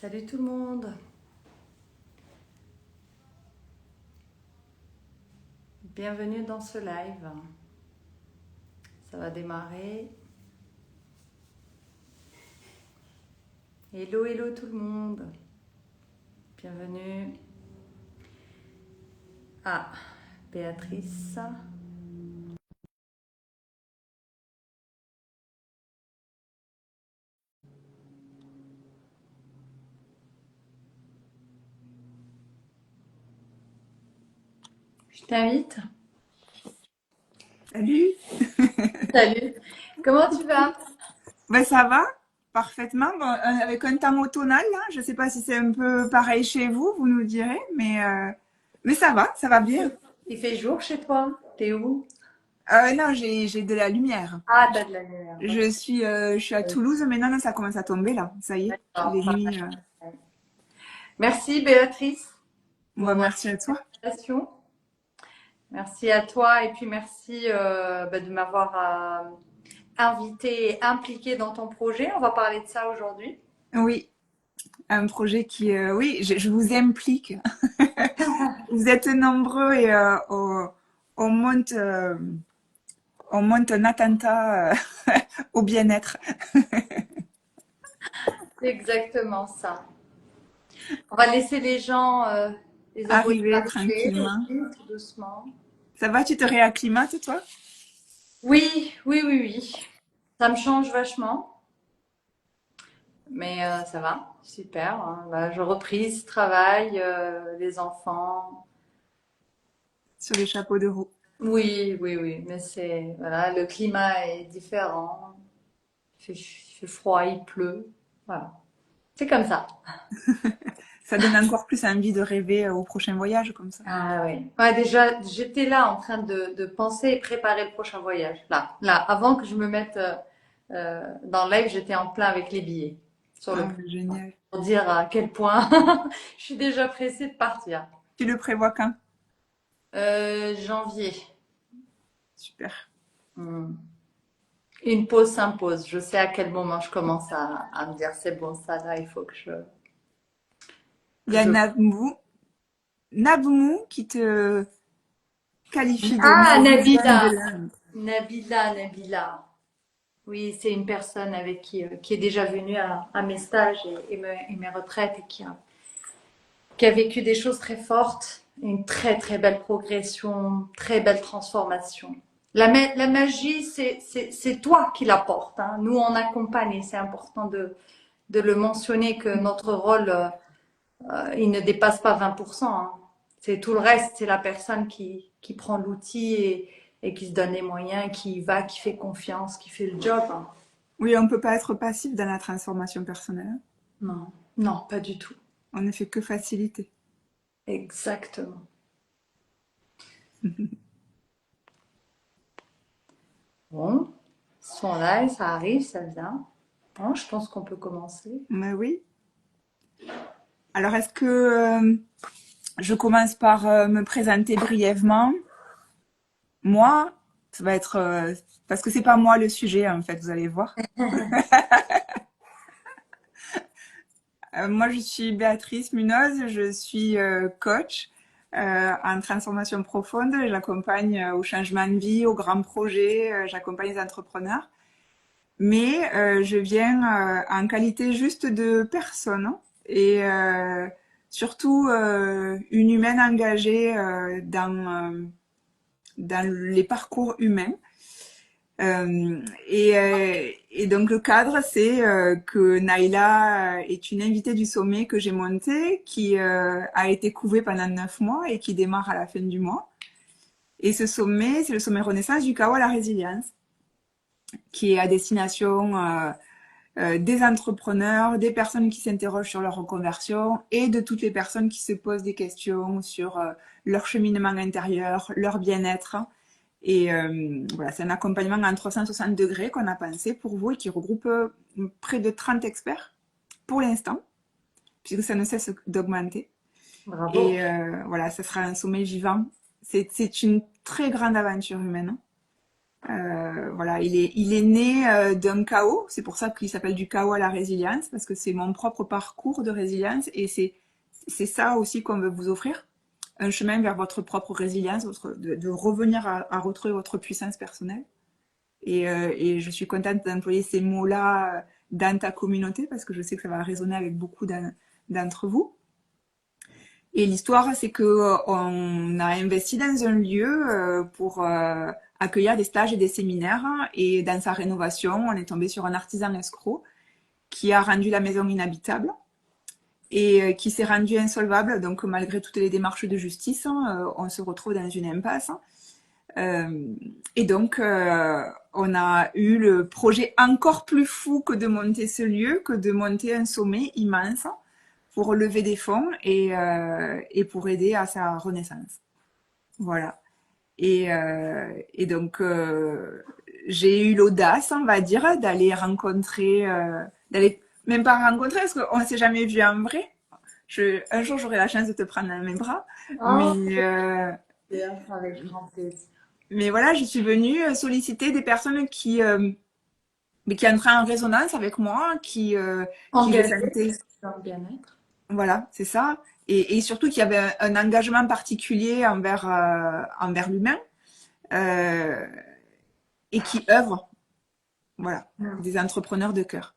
Salut tout le monde, bienvenue dans ce live. Ça va démarrer. Hello, hello tout le monde, bienvenue. Ah, Béatrice. Je t'invite. Salut. Salut, comment tu vas? Ben, ça va parfaitement. Bon, avec un temps automnal, là. Je sais pas si c'est un peu pareil chez vous, vous nous direz, mais ça va bien. Il fait jour chez toi? T'es où? Non, j'ai de la lumière. Ah, t'as de la lumière, ok. Je suis à Toulouse, mais non, non, ça commence à tomber là. Ça y est, D'accord, les nuits. merci Béatrice Bon, pour merci à toi. l'invitation. Merci à toi et puis merci de m'avoir invité et impliqué dans ton projet. On va parler de ça aujourd'hui. Oui, un projet qui, oui, je vous implique. Vous êtes nombreux et on monte, euh, on monte un attentat au bien-être. C'est exactement ça. On va laisser les gens, les abonnés Arriver arriver tranquillement. aussi, tout doucement. Ça va, tu te réacclimates, toi? Oui, oui, oui, oui. Ça me change vachement, mais ça va, super, hein. Bah, je reprise, travail, les enfants. Sur les chapeaux de roue. Oui, oui, oui, mais c'est voilà, le climat est différent. Il fait froid, il pleut. Voilà, c'est comme ça. Ça donne encore plus envie de rêver au prochain voyage comme ça. Ah oui. Ouais, déjà, j'étais là en train de penser et préparer le prochain voyage. Là, avant que je me mette dans le live, j'étais en plein avec les billets sur le Ah, point génial. pour dire à quel point je suis déjà pressée de partir. Tu le prévois quand? Janvier. Super. Hmm. Une pause s'impose. Je sais à quel moment je commence à me dire c'est bon, ça là, il faut Il y que a je... Nabmou qui te qualifie de Ah, Mauritane de Nabila. l'Inde. Nabila. Oui, c'est une personne avec qui est déjà venue à mes stages et mes retraites et qui a vécu des choses très fortes, une très très belle progression, très belle transformation. La magie, c'est toi qui l'apportes, hein. Nous, on accompagne et c'est important de le mentionner que notre rôle, il ne dépasse pas 20%, hein. C'est tout le reste, c'est la personne qui prend l'outil et qui se donne les moyens, qui y va, qui fait confiance, qui fait le job, hein. Oui, on ne peut pas être passif dans la transformation personnelle. Non, non, pas du tout. On ne fait que faciliter. Exactement. Bon, sont là et ça arrive, ça vient. Bon, je pense qu'on peut commencer. Mais oui. Alors, est-ce que je commence par me présenter brièvement? Moi, ça va être parce que c'est pas moi le sujet en fait, vous allez voir. Moi, je suis Béatrice Munoz, je suis coach en transformation profonde. J'accompagne au changement de vie, aux grands projets, j'accompagne les entrepreneurs. Mais je viens en qualité juste de personne et surtout une humaine engagée dans les parcours humains. Et donc le cadre, c'est que Naïla est une invitée du sommet que j'ai monté, qui a été couvée pendant 9 mois et qui démarre à la fin du mois. Et ce sommet, c'est le sommet Renaissance du chaos à la résilience, qui est à destination des entrepreneurs, des personnes qui s'interrogent sur leur reconversion et de toutes les personnes qui se posent des questions sur leur cheminement intérieur, leur bien-être. Et voilà, c'est un accompagnement en 360 degrés qu'on a pensé pour vous et qui regroupe près de 30 experts pour l'instant, puisque ça ne cesse d'augmenter. Bravo. Et voilà, ça sera un sommet vivant. C'est une très grande aventure humaine. Voilà, il est né d'un chaos. C'est pour ça qu'il s'appelle du chaos à la résilience, parce que c'est mon propre parcours de résilience et c'est ça aussi qu'on veut vous offrir, un chemin vers votre propre résilience, de revenir à retrouver votre puissance personnelle. Et je suis contente d'employer ces mots-là dans ta communauté parce que je sais que ça va résonner avec beaucoup d'entre vous. Et l'histoire, c'est que on a investi dans un lieu pour accueillir des stages et des séminaires. Et dans sa rénovation, on est tombé sur un artisan escroc qui a rendu la maison inhabitable et qui s'est rendu insolvable. Donc, malgré toutes les démarches de justice, on se retrouve dans une impasse. Et donc, on a eu le projet encore plus fou que de monter ce lieu, que de monter un sommet immense pour lever des fonds et pour aider à sa renaissance. Voilà. Et donc, j'ai eu l'audace, on va dire, d'aller rencontrer, d'aller même pas rencontrer, parce qu'on ne s'est jamais vu en vrai. Un jour, j'aurai la chance de te prendre dans mes bras. Oh, Mais, avec grand plaisir. mais voilà, je suis venue solliciter des personnes mais qui entraient en résonance avec moi, qui je Engagé sentais. dans le bien-être. Voilà, c'est ça. Et surtout qu'il y avait un engagement particulier envers l'humain euh, et qui œuvrent, voilà, Mm. des entrepreneurs de cœur.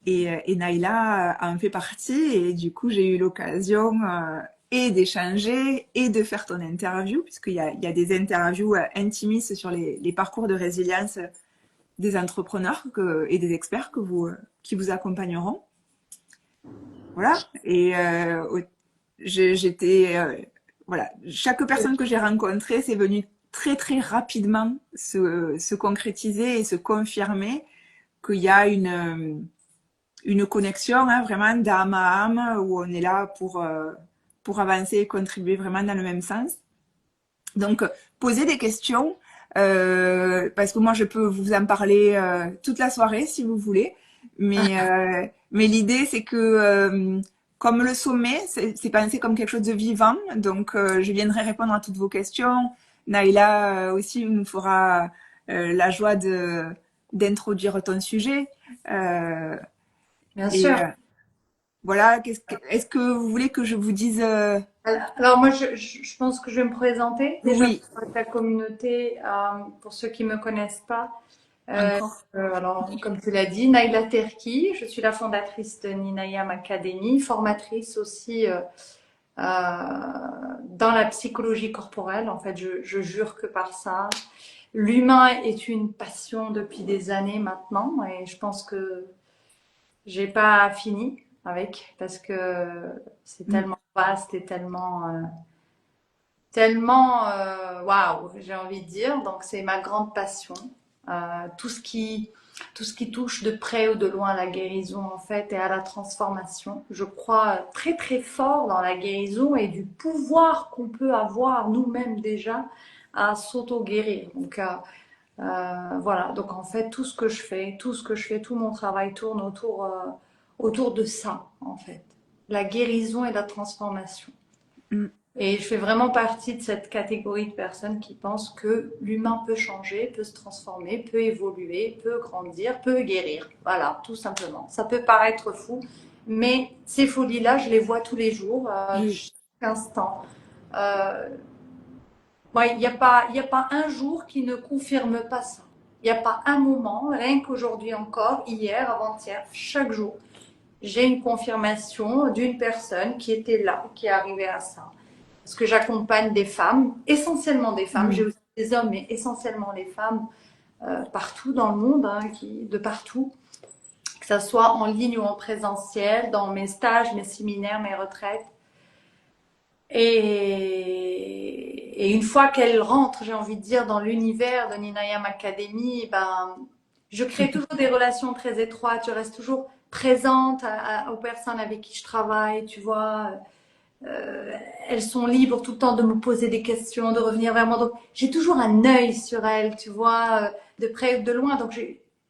Et Naïla en fait partie et du coup j'ai eu l'occasion et d'échanger et de faire ton interview il y a des interviews intimistes sur les parcours de résilience des entrepreneurs et des experts qui vous accompagneront. Voilà. Et j'étais voilà, chaque personne que j'ai rencontrée, c'est venu très très rapidement se concrétiser et se confirmer qu'il y a une connexion hein, vraiment d'âme à âme où on est là pour avancer et contribuer vraiment dans le même sens. Donc, posez des questions parce que moi, je peux vous en parler toute la soirée si vous voulez. Mais l'idée, c'est que comme le sommet, c'est pensé comme quelque chose de vivant. Donc, je viendrai répondre à toutes vos questions. Naïla aussi nous fera la joie d'introduire ton sujet. Euh, Bien et sûr. voilà, est-ce que vous voulez que je vous dise Alors moi, je pense que je vais me présenter déjà oui, pour ta communauté, pour ceux qui ne me connaissent pas. Euh, encore. alors, comme tu l'as dit, Naïla Terki, je suis la fondatrice de Ninayam Academy, formatrice aussi dans la psychologie corporelle. En fait, je jure que par ça. L'humain est une passion depuis des années maintenant et je pense que j'ai pas fini avec parce que c'est Mm, tellement vaste et tellement waouh, j'ai envie de dire. Donc c'est ma grande passion. Euh, tout ce qui tout ce qui touche de près ou de loin à la guérison en fait et à la transformation. Je crois très très fort dans la guérison et du pouvoir qu'on peut avoir nous-mêmes déjà à s'auto-guérir. Donc voilà, donc en fait, tout mon travail tourne autour de ça, en fait. La guérison et la transformation. mm, Et je fais vraiment partie de cette catégorie de personnes qui pensent que l'humain peut changer, peut se transformer, peut évoluer, peut grandir, peut guérir. Voilà, tout simplement. Ça peut paraître fou, mais ces folies-là, je les vois tous les jours, oui. chaque instant. Euh, Ouais, il y a pas un jour qui ne confirme pas ça. Il n'y a pas un moment, rien qu'aujourd'hui encore, hier, avant-hier, chaque jour, j'ai une confirmation d'une personne qui était là, qui est arrivée à ça. Parce que j'accompagne des femmes, essentiellement des femmes, j'ai Mm, aussi des hommes, mais essentiellement les femmes partout dans le monde, hein, de partout, que ça soit en ligne ou en présentiel, dans mes stages, mes séminaires, mes retraites. Et une fois qu'elle rentre, j'ai envie de dire, dans l'univers de Ninayam Academy, ben, je crée toujours des relations très étroites. Je reste toujours présente aux personnes avec qui je travaille. Tu vois, euh, elles sont libres tout le temps de me poser des questions, de revenir vers moi. Donc, j'ai toujours un œil sur elles, tu vois, de près ou de loin. Donc,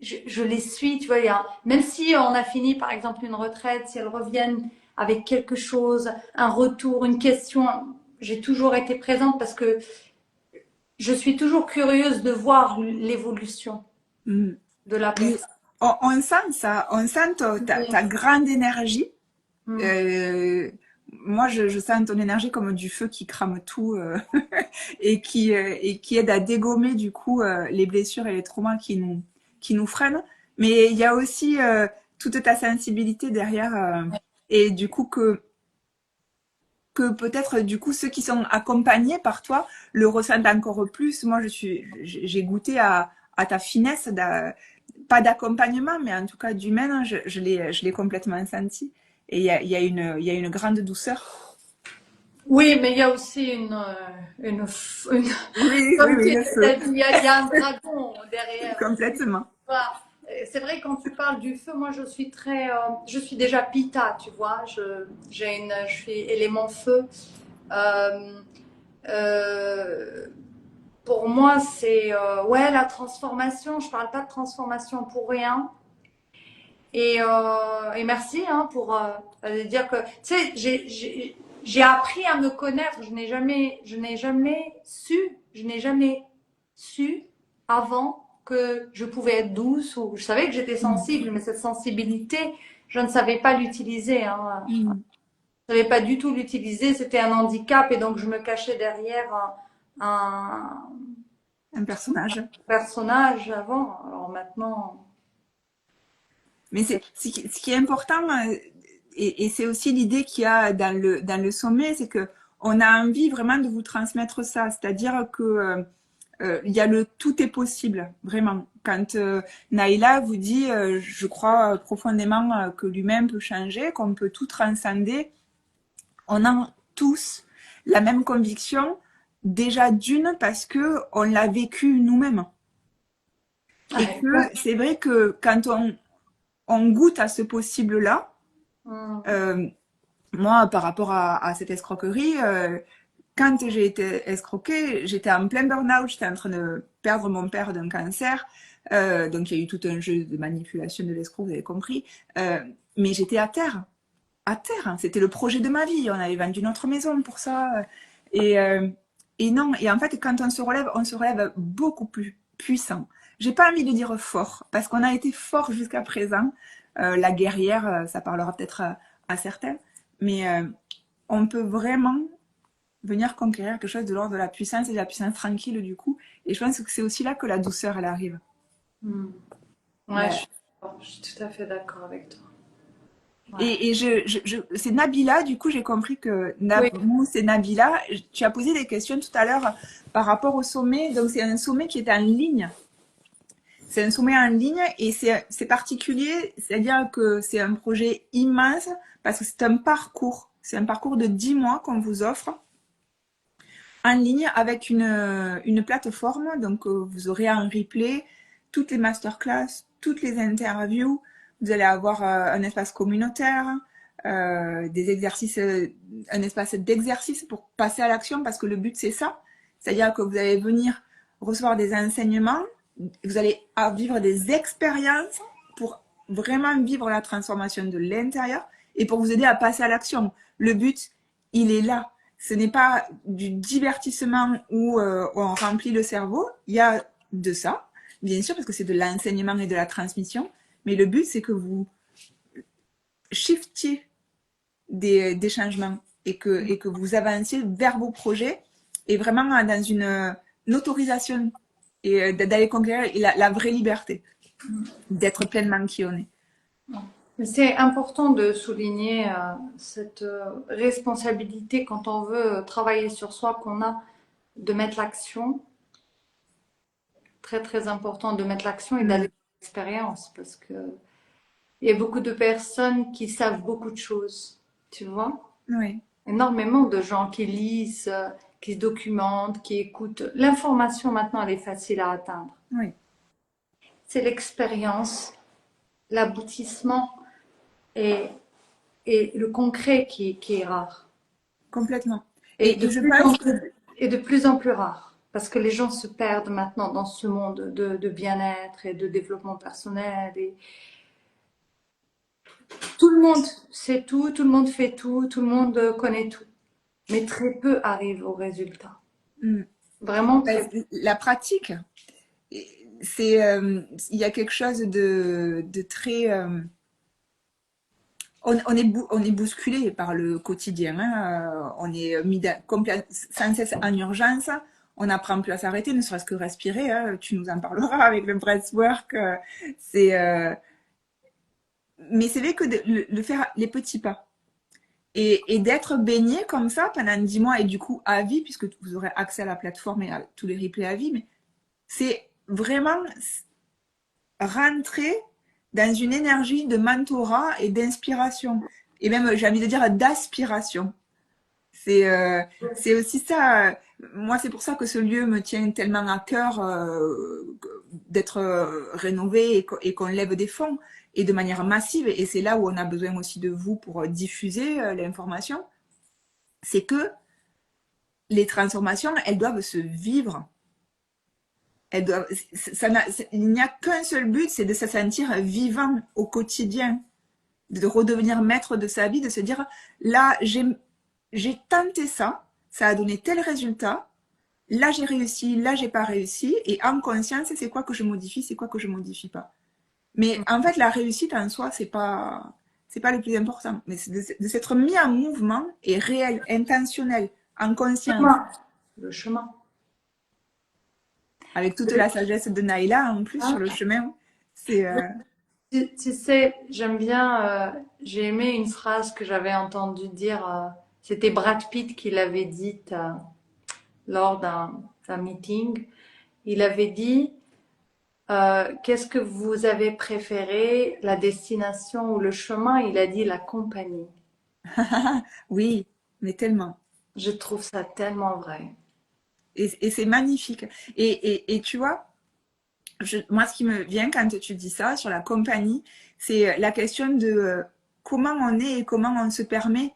je les suis, tu vois. Même si on a fini, par exemple, une retraite, si elles reviennent avec quelque chose, un retour, une question, j'ai toujours été présente parce que je suis toujours curieuse de voir l'évolution Mm. de la Oui, personne. on sent ça, on sent ta grande énergie. Mm. Euh, Moi, je sens ton énergie comme du feu qui crame tout et qui aide à dégommer du coup les blessures et les traumas qui nous freinent. Mais il y a aussi toute ta sensibilité derrière et du coup que peut-être du coup ceux qui sont accompagnés par toi le ressentent encore plus. Moi, j'ai goûté à ta finesse, pas d'accompagnement, mais en tout cas d'humain, je l'ai complètement senti. Et il y a une grande douceur. Oui, mais il y a aussi Oui, oui, comme oui, tu le feu, l'as dit, il y a un dragon derrière aussi. complètement. Voilà. C'est vrai, quand tu parles du feu, moi je suis déjà Pitta, tu vois. Je suis élément feu. Euh, euh, pour moi, c'est ouais, la transformation. Je parle pas de transformation pour rien. Et merci hein, pour dire que, tu sais, j'ai appris à me connaître. Je n'ai jamais su avant que je pouvais être douce ou je savais que j'étais Mm. sensible, mais cette sensibilité, je ne savais pas l'utiliser. Hein. Mm. Je ne savais pas du tout l'utiliser. C'était un handicap et donc je me cachais derrière un Un personnage. personnage avant. Alors maintenant, Mais ce qui est important, et c'est aussi l'idée qu'il y a dans le sommet, c'est que on a envie vraiment de vous transmettre ça. C'est-à-dire que il y a le tout est possible, vraiment. Quand Naïla vous dit, je crois profondément que l'humain peut changer, qu'on peut tout transcender, on a tous la même conviction, déjà d'une parce que on l'a vécu nous-mêmes. Et ouais. que c'est vrai que quand on goûte à ce possible-là, Hum, euh, moi, par rapport à cette escroquerie, quand j'ai été escroquée, j'étais en plein burn-out, j'étais en train de perdre mon père d'un cancer. Donc il y a eu tout un jeu de manipulation de l'escroc, vous avez compris. Mais j'étais à terre, à terre. Hein. C'était le projet de ma vie. On avait vendu notre maison pour ça. Et, euh, et non. Et en fait, quand on se relève beaucoup plus puissant. J'ai pas envie de dire fort, parce qu'on a été fort jusqu'à présent. La guerrière, ça parlera peut-être à certains. Mais on peut vraiment venir conquérir quelque chose de l'ordre de la puissance et de la puissance tranquille du coup. Et je pense que c'est aussi là que la douceur, elle arrive. hum. Ouais, La- je suis tout à fait d'accord avec toi. Ouais. Et c'est Nabila, du coup, j'ai compris que Oui. Nabou, c'est Nabila. Tu as posé des questions tout à l'heure par rapport au sommet. Donc, c'est un sommet qui est en ligne. C'est un sommet en ligne et c'est particulier, c'est-à-dire que c'est un projet immense parce que c'est un parcours. C'est un parcours de 10 mois qu'on vous offre en ligne avec une plateforme. Donc, vous aurez en replay toutes les masterclass, toutes les interviews. Vous allez avoir un espace communautaire, des exercices, un espace d'exercice pour passer à l'action parce que le but, c'est ça. C'est-à-dire que vous allez venir recevoir des enseignements, vous allez vivre des expériences pour vraiment vivre la transformation de l'intérieur et pour vous aider à passer à l'action. Le but, il est là. Ce n'est pas du divertissement où on remplit le cerveau. Il y a de ça, bien sûr, parce que c'est de l'enseignement et de la transmission. Mais le but, c'est que vous shiftiez des changements et que vous avanciez vers vos projets et vraiment dans une autorisation et d'aller conquérir la vraie liberté, d'être pleinement qui on est. C'est important de souligner cette responsabilité quand on veut travailler sur soi qu'on a de mettre l'action. Très très important de mettre l'action et d'aller Mm. dans l'expérience parce que il y a beaucoup de personnes qui savent beaucoup de choses, tu vois. Oui, Énormément de gens qui lisent, qui se documentent, qui écoutent. L'information maintenant elle est facile à atteindre. oui, C'est l'expérience, l'aboutissement et, et le concret qui est rare. complètement. Et de Et je plus en pense plus, que et de plus en plus rare. Parce que les gens se perdent maintenant dans ce monde de bien-être et de développement personnel. Et tout le monde sait tout, tout le monde fait tout le monde connaît tout. Mais très peu arrivent au résultat. mm, Vraiment Ben, très. la pratique, il y a quelque chose de très, on est bousculé par le quotidien, hein. On est mis sans cesse en urgence. On n'apprend plus à s'arrêter, ne serait-ce que respirer, hein. Tu nous en parleras avec le breathwork. C'est, mais c'est vrai que le faire les petits pas et d'être baigné comme ça pendant 10 mois et du coup à vie, puisque vous aurez accès à la plateforme et à tous les replays à vie, mais c'est vraiment rentrer dans une énergie de mentorat et d'inspiration. Et même, j'ai envie de dire, d'aspiration. C'est c'est aussi ça. Moi, c'est pour ça que ce lieu me tient tellement à cœur d'être rénové et qu'on lève des fonds et de manière massive. Et c'est là où on a besoin aussi de vous pour diffuser l'information. C'est que les transformations, elles doivent se vivre. Elles doivent, il n'y a qu'un seul but, c'est de se sentir vivant au quotidien, de redevenir maître de sa vie, de se dire, là, j'ai tenté ça, ça a donné tel résultat, là j'ai réussi, là j'ai pas réussi, et en conscience, c'est quoi que je modifie, c'est quoi que je modifie pas. Mais en fait, la réussite en soi, c'est pas le plus important, mais c'est de s'être mis en mouvement et réel, intentionnel, en conscience, Chemin. Le chemin. avec toute la sagesse de Naïla en plus sur le Ah, chemin. C'est tu sais, j'aime bien, j'ai aimé une phrase que j'avais entendu dire, c'était Brad Pitt qui l'avait dite lors d'un meeting. Il avait dit, qu'est-ce que vous avez préféré, la destination ou le chemin? Il a dit la compagnie. oui, mais tellement. Je trouve ça tellement vrai. Et c'est magnifique. Et tu vois, moi, ce qui me vient quand tu dis ça sur la compagnie, c'est la question de comment on est et comment on se permet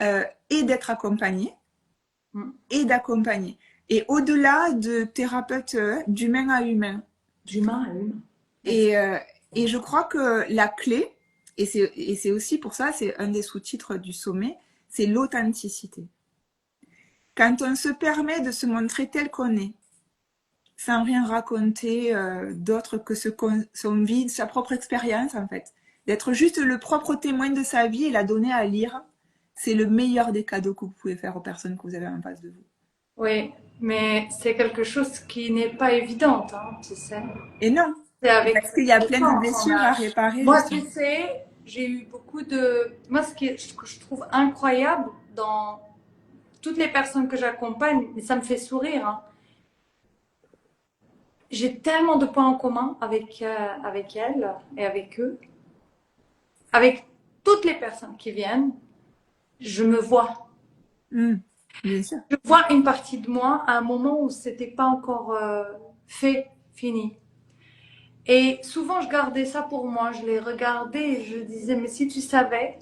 et d'être accompagné Mm. et d'accompagner. Et au-delà de thérapeute d'humain à humain. D'humain à humain. Et, et je crois que la clé, et c'est aussi pour ça, c'est un des sous-titres du sommet, c'est l'authenticité. Quand on se permet de se montrer tel qu'on est, sans rien raconter d'autre que son vie, sa propre expérience en fait. D'être juste le propre témoin de sa vie et la donner à lire, c'est le meilleur des cadeaux que vous pouvez faire aux personnes que vous avez en face de vous. Oui, mais c'est quelque chose qui n'est pas évident, hein, tu sais. Et non, C'est avec parce qu'il y a le plein de temps qu'on blessures a. à réparer Moi, tu justement. sais, j'ai eu beaucoup de. Moi, ce que je trouve incroyable dans toutes les personnes que j'accompagne, mais ça me fait sourire, hein, j'ai tellement de points en commun avec elles et avec eux. Avec toutes les personnes qui viennent, je me vois. Bien sûr. Je vois une partie de moi à un moment où c'était pas encore fait, fini. Et souvent, je gardais ça pour moi. Je les regardais et je disais, mais si tu savais,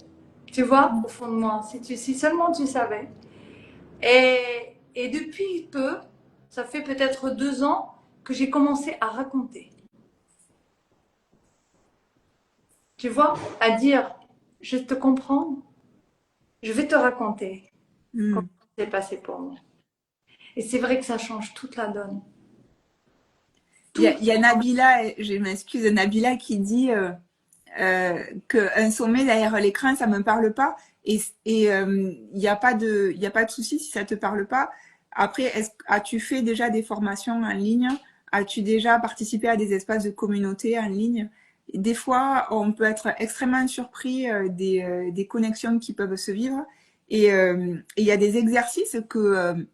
tu vois, au fond de moi, si seulement tu savais. Et depuis peu, ça fait peut-être 2 ans que j'ai commencé à raconter. Tu vois, à dire, je te comprends, je vais te raconter comment Mm. c'est passé pour moi. Et c'est vrai que ça change toute la donne. Tout. Il y a Nabila, je m'excuse, Nabila qui dit qu'un sommet derrière l'écran, ça me parle pas. Et il n'y a pas il y a pas de souci si ça te parle pas. Après, as-tu fait déjà des formations en ligne? As-tu déjà participé à des espaces de communauté en ligne? Des fois, on peut être extrêmement surpris des connexions qui peuvent se vivre. Et il y a des exercices que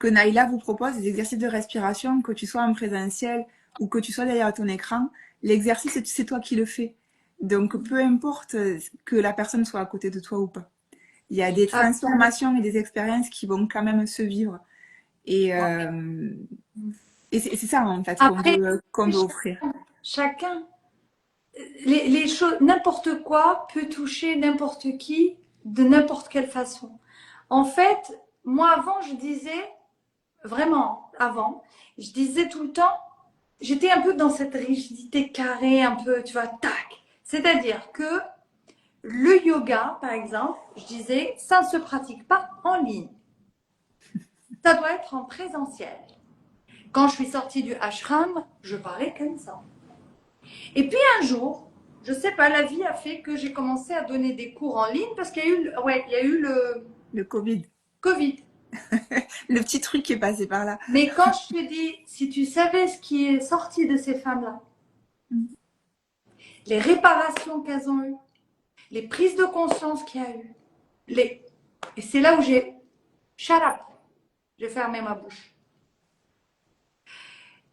Naïla vous propose, des exercices de respiration, que tu sois en présentiel ou que tu sois derrière ton écran. L'exercice, c'est toi qui le fais. Donc, peu importe que la personne soit à côté de toi ou pas. Il y a des transformations et des expériences qui vont quand même se vivre. Et, c'est ça, en fait, Après, qu'on veut offrir. chacun, les choses, n'importe quoi peut toucher n'importe qui de n'importe quelle façon. En fait, moi avant, je disais, vraiment, avant, je disais tout le temps, j'étais un peu dans cette rigidité carrée, un peu, tu vois, tac. C'est-à-dire que le yoga, par exemple, je disais, ça ne se pratique pas en ligne. Ça doit être en présentiel. Quand je suis sortie du ashram, je parlais comme ça. Et puis un jour, je sais pas, la vie a fait que j'ai commencé à donner des cours en ligne parce qu'il y a eu, il y a eu Le Covid. Covid. Le petit truc qui est passé par là. Mais quand je te dis, si tu savais ce qui est sorti de ces femmes-là, les réparations qu'elles ont eues, les prises de conscience qu'il y a eu, et c'est là où j'ai shut up, j'ai fermé ma bouche.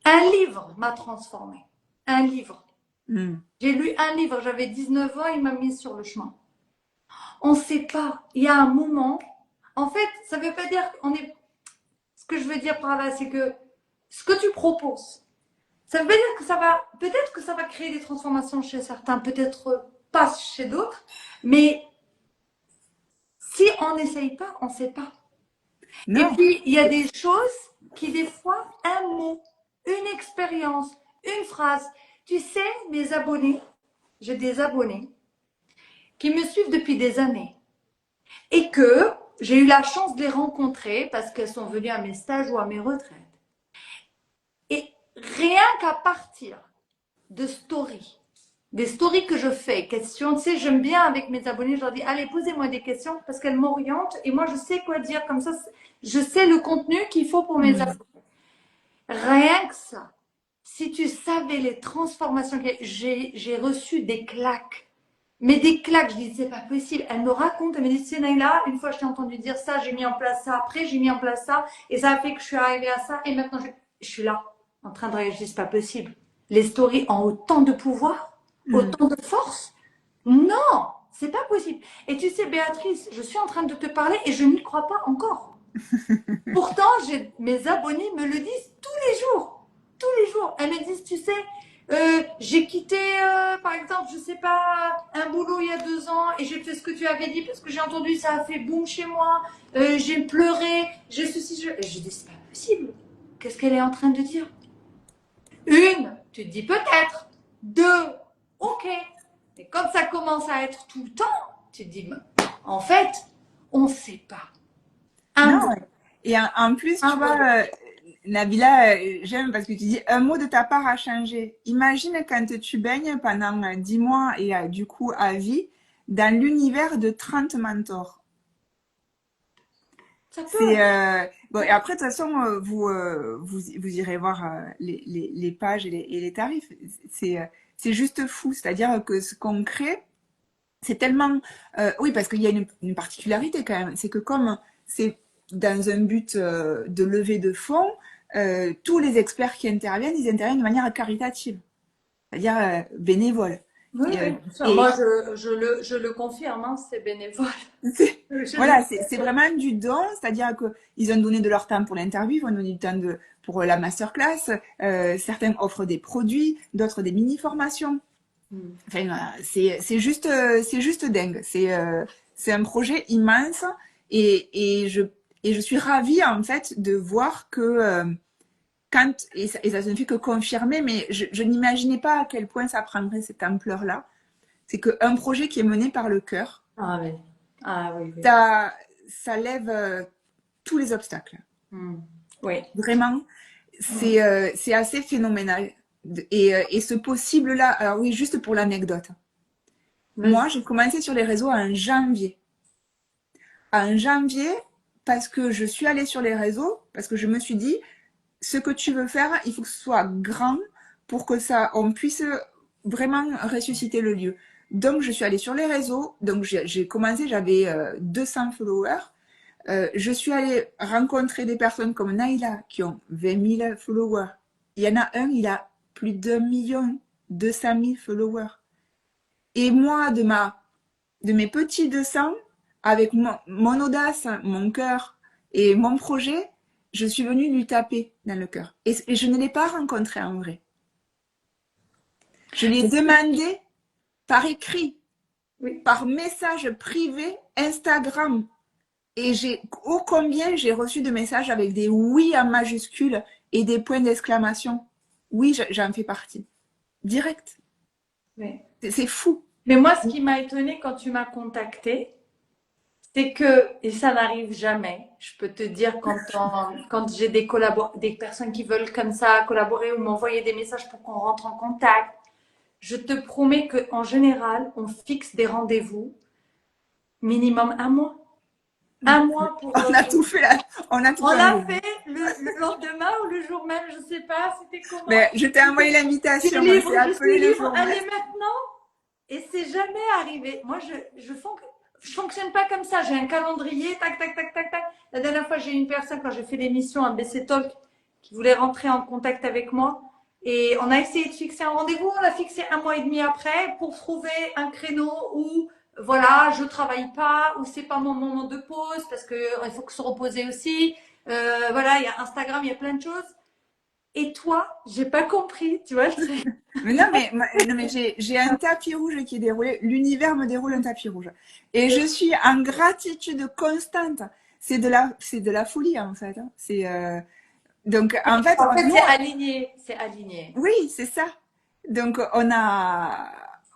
Un livre m'a transformée. Un livre. J'ai lu un livre, j'avais 19 ans, il m'a mis sur le chemin. On ne sait pas. Il y a un moment. En fait, ça ne veut pas dire qu'on est. Ce que je veux dire par là, c'est que ce que tu proposes, ça veut pas dire que ça va. Peut-être que ça va créer des transformations chez certains, peut-être pas chez d'autres, mais si on n'essaye pas, on ne sait pas. Non. Et puis, il y a des choses qui, des fois, un mot, une expérience, une phrase. Tu sais, mes abonnés, j'ai des abonnés qui me suivent depuis des années et que j'ai eu la chance de les rencontrer parce qu'elles sont venues à mes stages ou à mes retraites. Et rien qu'à partir de stories, des stories que je fais, questions, tu sais, j'aime bien avec mes abonnés, je leur dis, allez, posez-moi des questions parce qu'elles m'orientent et moi, je sais quoi dire comme ça, je sais le contenu qu'il faut pour mes abonnés. Rien que ça, si tu savais les transformations que j'ai reçu des claques. Mais des claques, je dis, c'est pas possible. Elle me raconte, elle me dit, c'est Naïla, une fois je t'ai entendu dire ça, j'ai mis en place ça, après j'ai mis en place ça, et ça a fait que je suis arrivée à ça, et maintenant je suis là, en train de réagir, c'est pas possible. Les stories ont autant de pouvoir, autant de force. Non, c'est pas possible. Et tu sais, Béatrice, je suis en train de te parler et je n'y crois pas encore. Pourtant, mes abonnés me le disent tous les jours. Tous les jours. Elles me disent, tu sais, j'ai quitté, par exemple, je sais pas, un boulot il y a 2 ans et j'ai fait ce que tu avais dit parce que j'ai entendu, ça a fait boum chez moi. J'ai pleuré, j'ai ceci, et je dis, c'est pas possible. Qu'est-ce qu'elle est en train de dire? Une, tu te dis peut-être. Deux, ok. Mais quand ça commence à être tout le temps, tu te dis, en fait, on ne sait pas. Non. Et en plus, tu vois, Nabila, j'aime parce que tu dis un mot de ta part a changé. Imagine quand tu baignes pendant 10 mois et du coup à vie dans l'univers de 30 mentors. Ça peut. C'est bon, et après de toute façon vous irez voir les pages et les tarifs. C'est juste fou, c'est-à-dire que ce qu'on crée, c'est tellement oui, parce qu'il y a une particularité quand même, c'est que comme c'est dans un but de levée de fonds, tous les experts qui interviennent, ils interviennent de manière caritative, c'est-à-dire bénévole. Oui, Et, bien sûr. Moi, je le confirme, hein, c'est bénévole. voilà, c'est vraiment du don, c'est-à-dire qu'ils ont donné de leur temps pour l'interview, ils vont donner du temps pour la masterclass, certains offrent des produits, d'autres des mini-formations. Enfin, c'est juste dingue. C'est un projet immense et je suis ravie en fait de voir que et ça ne fait que confirmer, mais je n'imaginais pas à quel point ça prendrait cette ampleur-là. C'est qu'un projet qui est mené par le cœur, Ah oui. Ah oui, oui. ça lève tous les obstacles. Oui. Vraiment, c'est assez phénoménal. Et ce possible-là, alors oui, juste pour l'anecdote. Moi, j'ai commencé sur les réseaux en janvier. En janvier, parce que je suis allée sur les réseaux, parce que je me suis dit, ce que tu veux faire, il faut que ce soit grand pour que on puisse vraiment ressusciter le lieu. Donc, je suis allée sur les réseaux. Donc, j'ai commencé, j'avais 200 followers. Je suis allée rencontrer des personnes comme Naïla qui ont 20 000 followers. Il y en a un, il a plus d'1 200 000 followers. Et moi, de mes petits 200, avec mon audace, mon cœur et mon projet, je suis venue lui taper dans le cœur. Et je ne l'ai pas rencontré en vrai. Je l'ai demandé par écrit, par message privé, Instagram. Et ô combien j'ai reçu de messages avec des oui en majuscule et des points d'exclamation. Oui, j'en fais partie. Direct. Oui. C'est fou. Mais moi, ce qui m'a étonnée quand tu m'as contactée, c'est que, et ça n'arrive jamais, je peux te dire quand j'ai des personnes qui veulent comme ça collaborer ou m'envoyer des messages pour qu'on rentre en contact, je te promets qu'en général, on fixe des rendez-vous minimum un mois. Un mois pour... On a tout fait là. On a tout on l'a enlevé. fait le lendemain ou le jour même, je sais pas, c'était comment. Mais je t'ai envoyé Tu es l'invitation. On libre, s'est je suis appelé le libre, jour même. allez maintenant. Et c'est jamais arrivé. Moi, je fonctionne pas comme ça. J'ai un calendrier, tac, tac, tac, tac, tac. La dernière fois, j'ai eu une personne, quand j'ai fait l'émission à BC Talk, qui voulait rentrer en contact avec moi. Et on a essayé de fixer un rendez-vous. On l'a fixé un mois et demi après pour trouver un créneau où, voilà, je travaille pas, où c'est pas mon moment de pause parce que il faut que se reposer aussi. Voilà, il y a Instagram, il y a plein de choses. Et toi, j'ai pas compris, tu vois. Mais non, mais j'ai un tapis rouge qui est déroulé. L'univers me déroule un tapis rouge. Et je suis en gratitude constante. C'est de la folie, en fait, hein. Donc, en fait, En fait, nous, c'est aligné, c'est aligné. oui, c'est ça. Donc,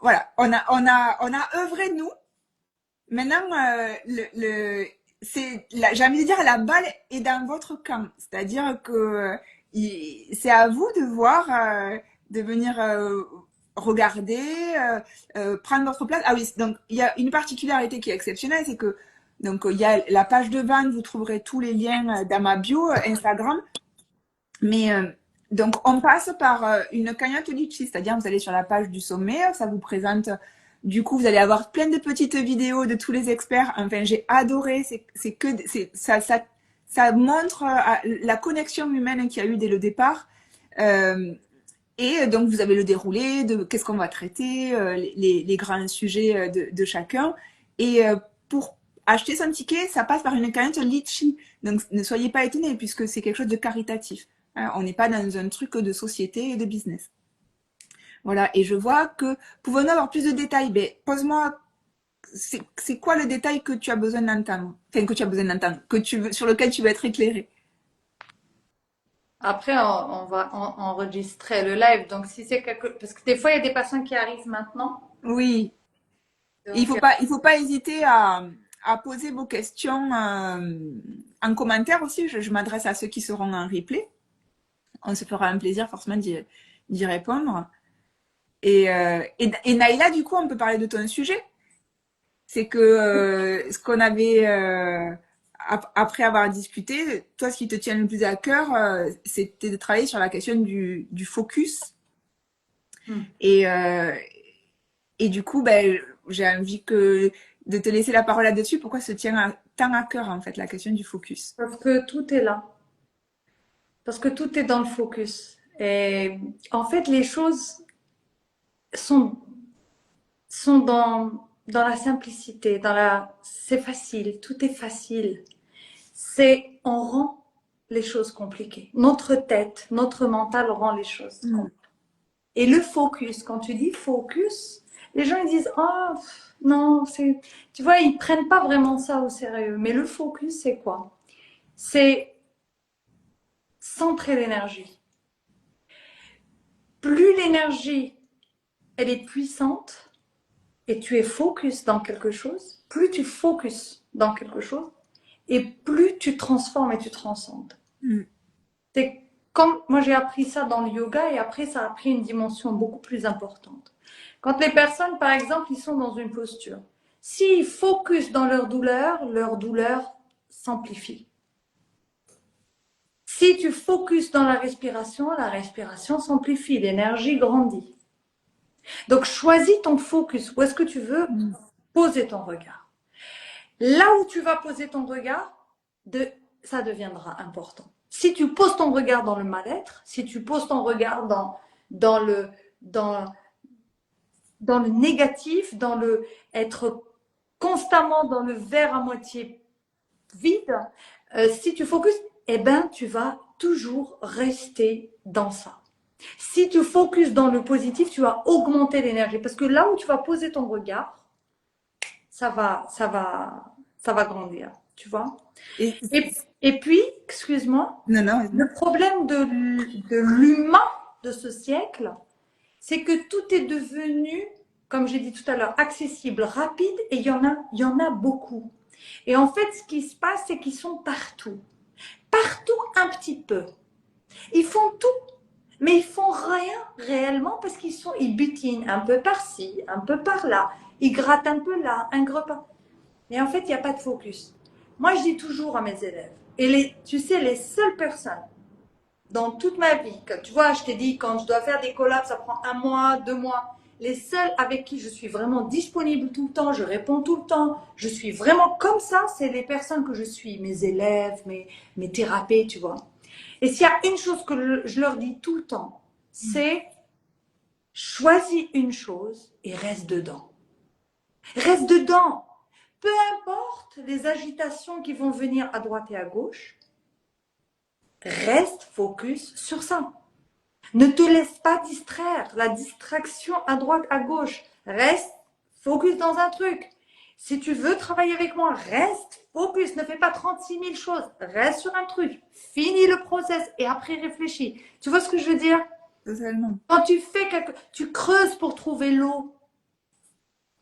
voilà, on a œuvré nous. Maintenant, j'ai envie de dire, la balle est dans votre camp. C'est-à-dire que c'est à vous de voir, de venir regarder, prendre votre place. Ah oui, donc il y a une particularité qui est exceptionnelle, c'est que donc il y a la page de vente, vous trouverez tous les liens dans ma bio Instagram. Mais donc, on passe par une cagnotte Litchi, c'est-à-dire vous allez sur la page du sommet, ça vous présente. Du coup, vous allez avoir plein de petites vidéos de tous les experts. Enfin, j'ai adoré. Ça montre la connexion humaine qu'il y a eu dès le départ. Et donc, vous avez le déroulé de qu'est-ce qu'on va traiter, les grands sujets de chacun. Et pour acheter son ticket, ça passe par une cagnotte Litchi. Donc, ne soyez pas étonnés puisque c'est quelque chose de caritatif. Hein, on n'est pas dans un truc de société et de business. Voilà, et je vois que, pouvons-nous avoir plus de détails? Ben, pose-moi, c'est quoi le détail que tu as besoin d'entendre? Enfin, que tu as besoin d'entendre, sur lequel tu veux être éclairé. Après, on va enregistrer le live. Donc, si c'est parce que des fois, il y a des personnes qui arrivent maintenant. Oui, Donc, il faut pas hésiter à poser vos questions en commentaire aussi. Je m'adresse à ceux qui seront en replay. On se fera un plaisir forcément d'y répondre. Et Naïla, du coup, on peut parler de ton sujet. C'est que ce qu'on avait, après avoir discuté, toi, ce qui te tient le plus à cœur, c'était de travailler sur la question du focus. hmm. Et, euh, et du coup, ben, j'ai envie de te laisser la parole là-dessus. Pourquoi se tient tant à cœur, en fait, la question du focus? Parce que tout est là. Parce que tout est dans le focus. Et en fait, les choses sont, sont dans la simplicité, c'est facile, tout est facile. On rend les choses compliquées. Notre tête, notre mental rend les choses Mm. compliquées. Et le focus, quand tu dis focus, les gens ils disent oh non, tu vois, ils prennent pas vraiment ça au sérieux. Mais le focus, c'est quoi? C'est centrer l'énergie. Plus l'énergie elle est puissante et tu es focus dans quelque chose, plus tu focus dans quelque chose et plus tu transformes et tu transcendes. Mm. C'est comme moi j'ai appris ça dans le yoga et après ça a pris une dimension beaucoup plus importante. Quand les personnes, par exemple, ils sont dans une posture, s'ils focus dans leur douleur s'amplifie. Si tu focuses dans la respiration s'amplifie, l'énergie grandit. Donc choisis ton focus. Où est-ce que tu veux Mm. poser ton regard? Là où tu vas poser ton regard, ça deviendra important. Si tu poses ton regard dans le mal-être, si tu poses ton regard dans le, dans, dans le négatif, dans le être constamment dans le verre à moitié vide, si tu focuses, eh ben, tu vas toujours rester dans ça. Si tu focuses dans le positif, tu vas augmenter l'énergie. Parce que là où tu vas poser ton regard, ça va grandir, tu vois. Et, Et puis, excuse-moi, non, non, le problème de l'humain de ce siècle, c'est que tout est devenu, comme j'ai dit tout à l'heure, accessible, rapide, et il y en a beaucoup. Et en fait, ce qui se passe, c'est qu'ils sont partout. Partout un petit peu. Ils font tout, mais ils font rien réellement parce ils butinent un peu par-ci, un peu par-là. Ils grattent un peu là, un gros. Mais en fait, il n'y a pas de focus. Moi, je dis toujours à mes élèves, tu sais, les seules personnes dans toute ma vie, tu vois, je t'ai dit, quand je dois faire des collabs, ça prend 1 mois, 2 mois. Les seuls avec qui je suis vraiment disponible tout le temps, je réponds tout le temps, je suis vraiment comme ça, c'est les personnes que je suis, mes élèves, mes thérapeutes, tu vois. Et s'il y a une chose que je leur dis tout le temps, c'est choisis une chose et reste dedans. Reste dedans. Peu importe les agitations qui vont venir à droite et à gauche, reste focus sur ça. Ne te laisse pas distraire. La distraction à droite, à gauche. Reste focus dans un truc. Si tu veux travailler avec moi, reste focus. Ne fais pas 36 000 choses. Reste sur un truc. Finis le process et après réfléchis. Tu vois ce que je veux dire? Totalement. Quand tu creuses pour trouver l'eau.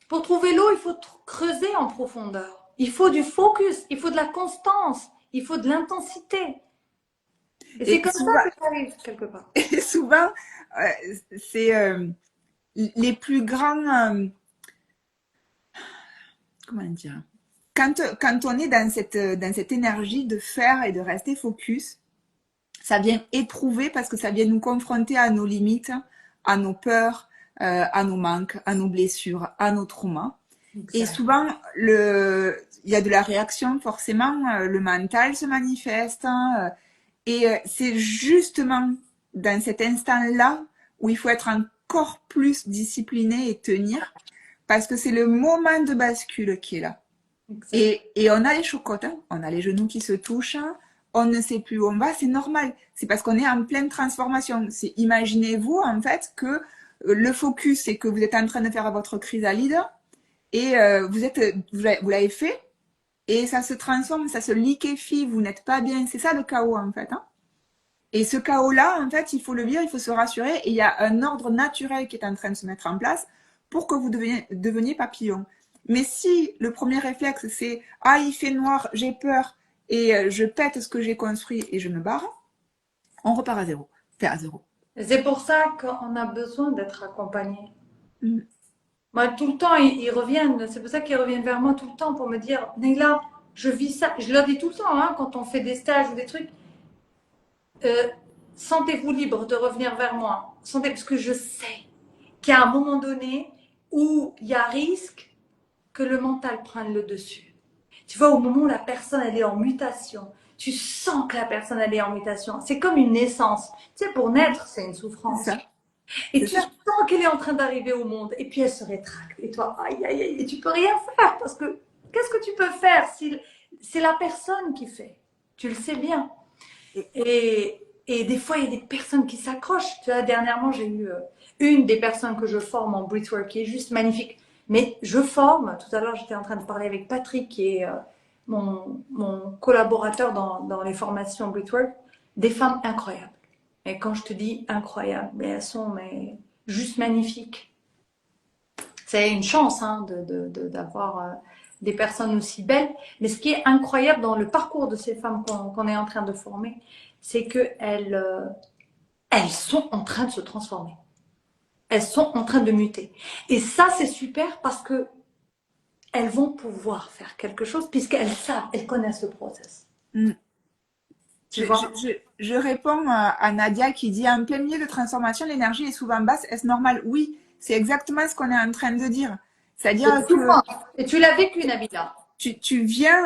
Pour trouver l'eau, il faut creuser en profondeur. Il faut du focus. Il faut de la constance. Il faut de l'intensité. Et c'est Et comme ça souvent, que j'arrive quelque part. et souvent c'est les plus grands, comment dire, quand on est dans cette énergie de faire et de rester focus, ça vient éprouver parce que ça vient nous confronter à nos limites, à nos peurs, à nos manques, à nos blessures, à nos traumas. Et Exact. souvent, il y a de la réaction, forcément, le mental se manifeste, hein, et c'est justement dans cet instant-là où il faut être encore plus discipliné et tenir, parce que c'est le moment de bascule qui est là. Exact. Et on a les chocottes, hein, on a les genoux qui se touchent, hein, on ne sait plus où on va, c'est normal. C'est parce qu'on est en pleine transformation. C'est, imaginez-vous, en fait, que le focus, c'est que vous êtes en train de faire votre chrysalide et vous l'avez fait et ça se transforme, ça se liquéfie, vous n'êtes pas bien. C'est ça le chaos, en fait. Hein. Et ce chaos-là, en fait, il faut le vivre, il faut se rassurer. Et il y a un ordre naturel qui est en train de se mettre en place pour que vous deveniez papillon. Mais si le premier réflexe, c'est « Ah, il fait noir, j'ai peur, et je pète ce que j'ai construit et je me barre », on repart à zéro. T'es à zéro. Et c'est pour ça qu'on a besoin d'être accompagné. Mm. Moi, tout le temps, ils reviennent. C'est pour ça qu'ils reviennent vers moi tout le temps pour me dire, Neila, je vis ça. Je leur dis tout le temps, hein, quand on fait des stages ou des trucs, euh, sentez-vous libre de revenir vers moi. Parce que je sais qu'il y a un moment donné où il y a risque que le mental prenne le dessus. Tu vois, au moment où la personne, elle est en mutation, tu sens que la personne, elle est en mutation. C'est comme une naissance. Tu sais, pour naître, c'est une C'est souffrance. ça, Et c'est tu ça. sens qu'elle est en train d'arriver au monde. Et puis elle se rétracte. Et toi, aïe, aïe, aïe. Et tu peux rien faire parce que qu'est-ce que tu peux faire si c'est la personne qui fait? Tu le sais bien. Et, Et des fois, il y a des personnes qui s'accrochent. Tu vois, dernièrement, j'ai eu une des personnes que je forme en breathwork qui est juste magnifique. Mais je forme, tout à l'heure, j'étais en train de parler avec Patrick, qui est mon collaborateur dans les formations breathwork, des femmes incroyables. Et quand je te dis incroyables, mais elles sont juste magnifiques. C'est une chance hein, d'avoir des personnes aussi belles. Mais ce qui est incroyable dans le parcours de ces femmes qu'on est en train de former, c'est qu'elles elles sont en train de se transformer. Elles sont en train de muter. Et ça, c'est super parce que elles vont pouvoir faire quelque chose puisqu'elles savent, elles connaissent le process. mm. Tu vois? Je réponds à Nadia qui dit en plein milieu de transformation, l'énergie est souvent basse. Est-ce normal? Oui, c'est exactement ce qu'on est en train de dire. C'est C'est-à-dire que souvent. Et tu l'as vécu, Nabila. tu viens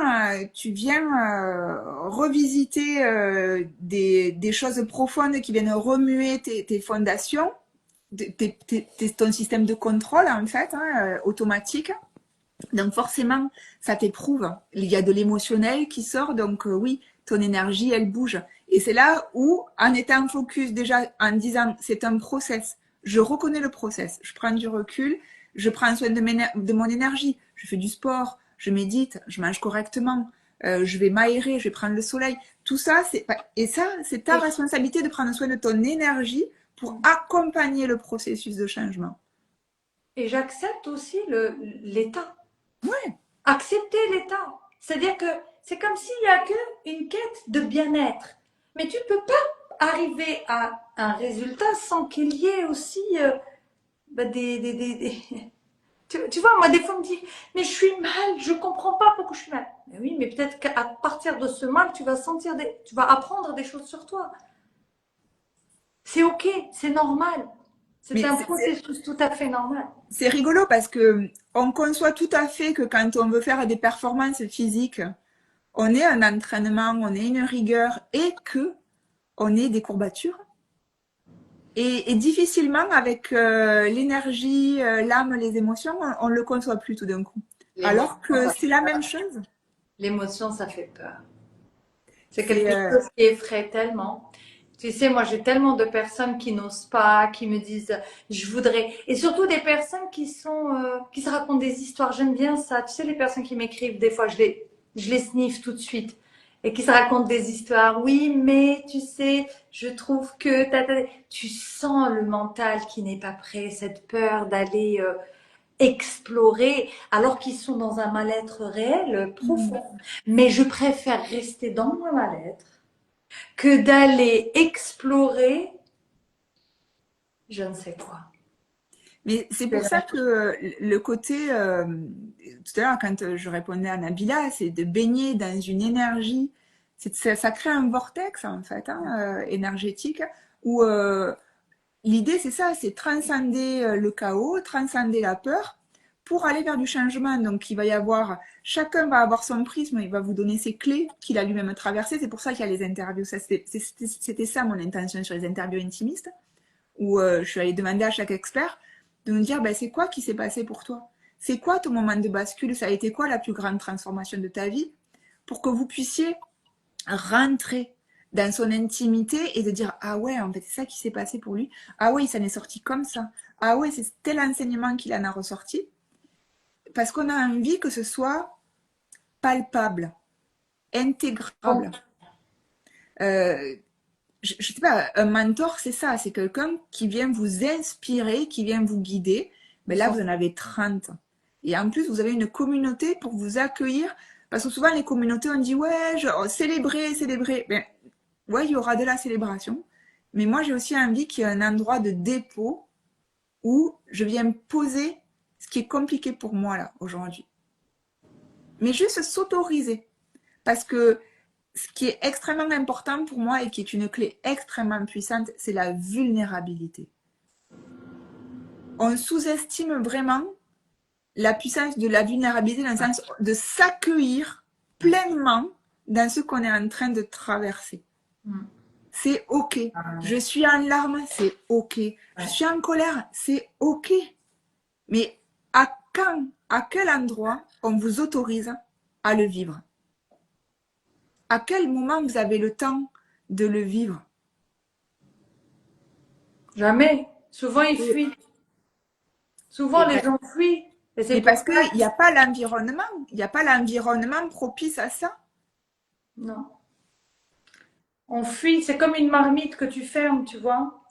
revisiter des choses profondes qui viennent remuer tes fondations, ton système de contrôle en fait, hein, automatique. Donc forcément, ça t'éprouve. Il y a de l'émotionnel qui sort, donc oui, ton énergie, elle bouge. Et c'est là où, en étant focus déjà, en disant c'est un process, je reconnais le process, je prends du recul, je prends soin de mon énergie, je fais du sport, je médite, je mange correctement, je vais m'aérer, je vais prendre le soleil. Tout ça, et ça, c'est ta Et, responsabilité de prendre soin de ton énergie pour accompagner le processus de changement. et j'accepte aussi l'état. Ouais, Accepter l'état. C'est-à-dire que c'est comme s'il n'y a qu'une quête de bien-être. Mais tu ne peux pas arriver à un résultat sans qu'il y ait aussi Tu vois, moi, des fois, on me dit, mais je suis mal, je comprends pas pourquoi je suis mal. Mais oui, mais peut-être qu'à partir de ce mal, tu vas apprendre des choses sur toi. C'est ok, c'est normal. C'est Mais un processus tout à fait normal. c'est rigolo parce que on conçoit tout à fait que quand on veut faire des performances physiques, on ait un entraînement, on ait une rigueur et que on ait des courbatures. Et difficilement, avec l'énergie, l'âme, les émotions, on le conçoit plus tout d'un coup. L'émotion, Alors que ça c'est la même chose. l'émotion, ça fait peur. C'est C'est quelque chose qui effraie tellement. Tu sais, moi, j'ai tellement de personnes qui n'osent pas, qui me disent, je voudrais, et surtout des personnes qui se racontent des histoires. J'aime bien ça. Tu sais, les personnes qui m'écrivent, des fois, je les sniffe tout de suite et qui se racontent des histoires. Oui, mais tu sais, je trouve que tu sens le mental qui n'est pas prêt, cette peur d'aller explorer, alors qu'ils sont dans un mal-être réel, Mm. profond. Mais je préfère rester dans mon mal-être que d'aller explorer je ne sais quoi. Mais c'est pour ça que le côté, tout à l'heure, quand je répondais à Nabila, c'est de baigner dans une énergie. Ça crée un vortex, en fait, hein, énergétique, où l'idée, c'est ça, c'est transcender le chaos, transcender la peur pour aller vers du changement. Donc, il va y avoir, chacun va avoir son prisme, il va vous donner ses clés qu'il a lui-même traversées. C'est pour ça qu'il y a les interviews. C'était ça mon intention sur les interviews intimistes, où je suis allée demander à chaque expert de nous dire, ben, c'est quoi qui s'est passé pour toi? C'est quoi ton moment de bascule? Ça a été quoi la plus grande transformation de ta vie? Pour que vous puissiez rentrer dans son intimité et de dire ah ouais, en fait c'est ça qui s'est passé pour lui, ah ouais, il s'en est sorti comme ça, ah ouais, c'est tel enseignement qu'il en a ressorti, parce qu'on a envie que ce soit palpable, Bon, intégrable. euh, je sais pas, un mentor c'est ça, c'est quelqu'un qui vient vous inspirer, qui vient vous guider. Mais là vous en avez 30 et en plus vous avez une communauté pour vous accueillir, parce que souvent les communautés on dit ouais, célébrer, ben ouais, il y aura de la célébration, mais moi j'ai aussi envie qu'il y ait un endroit de dépôt où je viens poser ce qui est compliqué pour moi là aujourd'hui. Mais juste s'autoriser, parce que ce qui est extrêmement important pour moi et qui est une clé extrêmement puissante, c'est la vulnérabilité. On sous-estime vraiment la puissance de la vulnérabilité dans le sens de s'accueillir pleinement dans ce qu'on est en train de traverser. C'est ok. Je suis en larmes, c'est ok. Je suis en colère, c'est ok. Mais à quand, à quel endroit on vous autorise à le vivre? À quel moment vous avez le temps de le vivre? jamais. Souvent, ils Et, fuient. Souvent, et les ben, gens fuient. Et c'est mais pour parce ça qu'il n'y a pas l'environnement, il n'y a pas l'environnement propice à ça. non. On fuit. C'est comme une marmite que tu fermes, tu vois.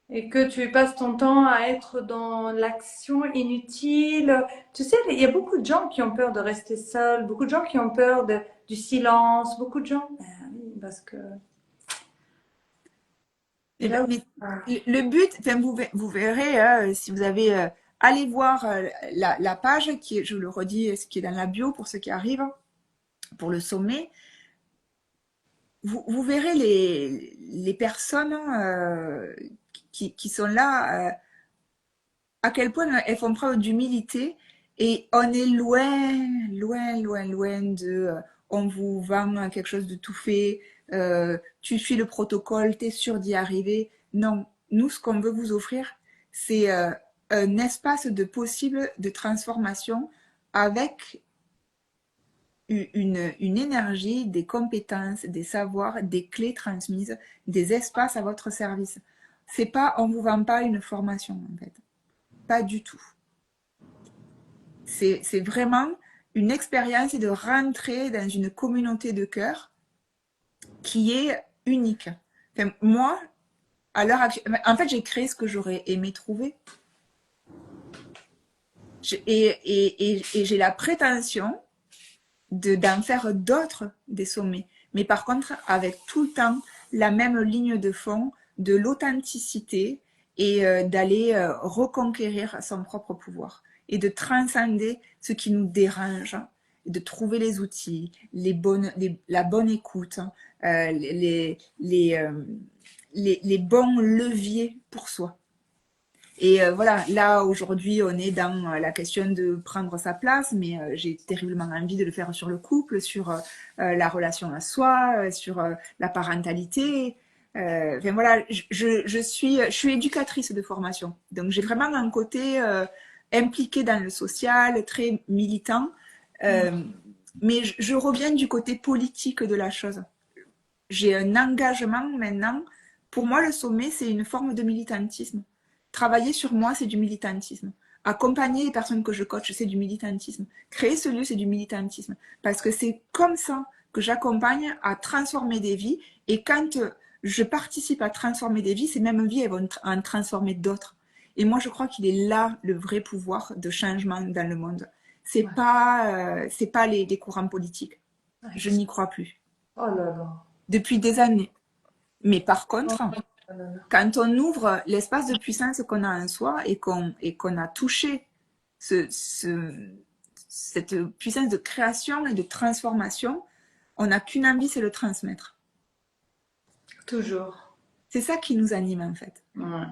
Et que tu passes ton temps à être dans l'action inutile. Tu sais, il y a beaucoup de gens qui ont peur de rester seuls, beaucoup de gens qui ont peur du silence, beaucoup de gens. Ben oui, parce que Eh ben, là où mais le but, enfin, vous verrez, si vous avez, allez voir la page qui est, je le redis, ce qui est dans la bio pour ceux qui arrivent, pour le sommet. Vous verrez les personnes qui sont là, à quel point elles font preuve d'humilité et on est loin de on vous vend quelque chose de tout fait, tu suis le protocole, t'es sûr d'y arriver. Non, nous, ce qu'on veut vous offrir, c'est un espace de possible de transformation avec une énergie, des compétences, des savoirs, des clés transmises, des espaces à votre service. C'est pas, on vous vend pas une formation en fait, pas du tout. C'est vraiment une expérience et de rentrer dans une communauté de cœur qui est unique. Enfin, moi, à l'heure actuelle, en fait, j'ai créé ce que j'aurais aimé trouver. Et j'ai la prétention d'en faire d'autres des sommets. Mais par contre, avec tout le temps la même ligne de fond de l'authenticité et d'aller reconquérir son propre pouvoir et de transcender ce qui nous dérange, de trouver les outils, la bonne écoute, les bons leviers pour soi. Et voilà, là aujourd'hui, on est dans la question de prendre sa place, mais j'ai terriblement envie de le faire sur le couple, sur la relation à soi, sur la parentalité. Enfin voilà, je suis éducatrice de formation, donc j'ai vraiment un côté impliqué dans le social, très militant, Mm. euh, mais je reviens du côté politique de la chose. J'ai un engagement maintenant. Pour moi, le sommet, c'est une forme de militantisme. Travailler sur moi, c'est du militantisme. Accompagner les personnes que je coach, c'est du militantisme. Créer ce lieu, c'est du militantisme. Parce que c'est comme ça que j'accompagne à transformer des vies. Et quand je participe à transformer des vies, ces mêmes vies, elles vont en transformer d'autres. Et moi, je crois qu'il est là le vrai pouvoir de changement dans le monde. Ouais. C'est pas les courants politiques. Je n'y crois plus. Oh là là. Depuis des années. Mais par Oh contre, là là. quand on ouvre l'espace de puissance qu'on a en soi et qu'on a touché ce, ce- cette puissance de création et de transformation, on n'a qu'une envie, c'est le transmettre. Toujours. C'est ça qui nous anime en fait. Ouais.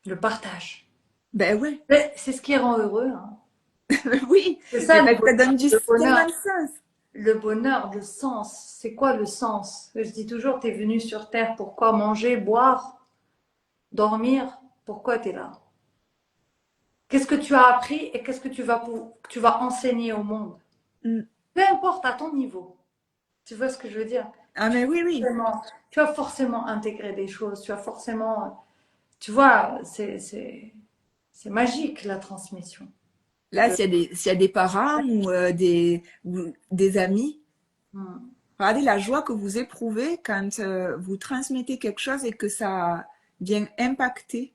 Le partage. Ben ouais, Mais c'est ce qui rend heureux, hein. oui, C'est mais ça parce que ça donne le tellement bonheur. de sens. Le bonheur, le sens. C'est quoi le sens? Je dis toujours, tu es venu sur Terre, pourquoi manger, boire, dormir? Pourquoi tu es là? Qu'est-ce que tu as appris et qu'est-ce que tu vas enseigner au monde? Mm. Peu importe à ton niveau. Tu vois ce que je veux dire? Ah mais oui, oui. Tu vas forcément intégrer des choses, tu vas forcément, tu vois, c'est magique la transmission. Là, Le- s'il y a des parents ou des amis, Hmm. regardez la joie que vous éprouvez quand vous transmettez quelque chose et que ça vient impacter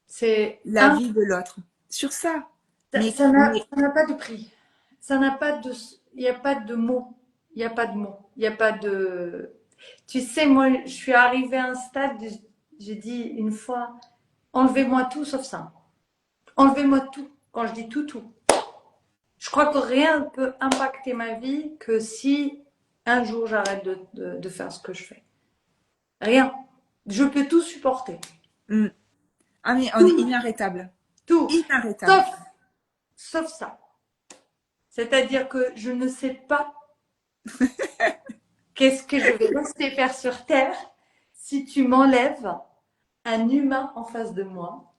C'est la vie de l'autre. Sur ça. Mais ça n'a pas de prix. Ça n'a pas de, il n'y a pas de mots. Il n'y a pas de mots. Il n'y a pas de. Tu sais, moi, je suis arrivée à un stade, j'ai dit une fois, enlevez-moi tout sauf ça. Enlevez-moi tout. Quand je dis tout, tout. Je crois que rien ne peut impacter ma vie que si un jour j'arrête de faire ce que je fais. Rien. Je peux tout supporter. mm, ah, mais on est Tout, inarrêtable. tout. Inarrêtable. Sauf, sauf ça. C'est-à-dire que je ne sais pas qu'est-ce que je vais rester faire sur Terre si tu m'enlèves un humain en face de moi,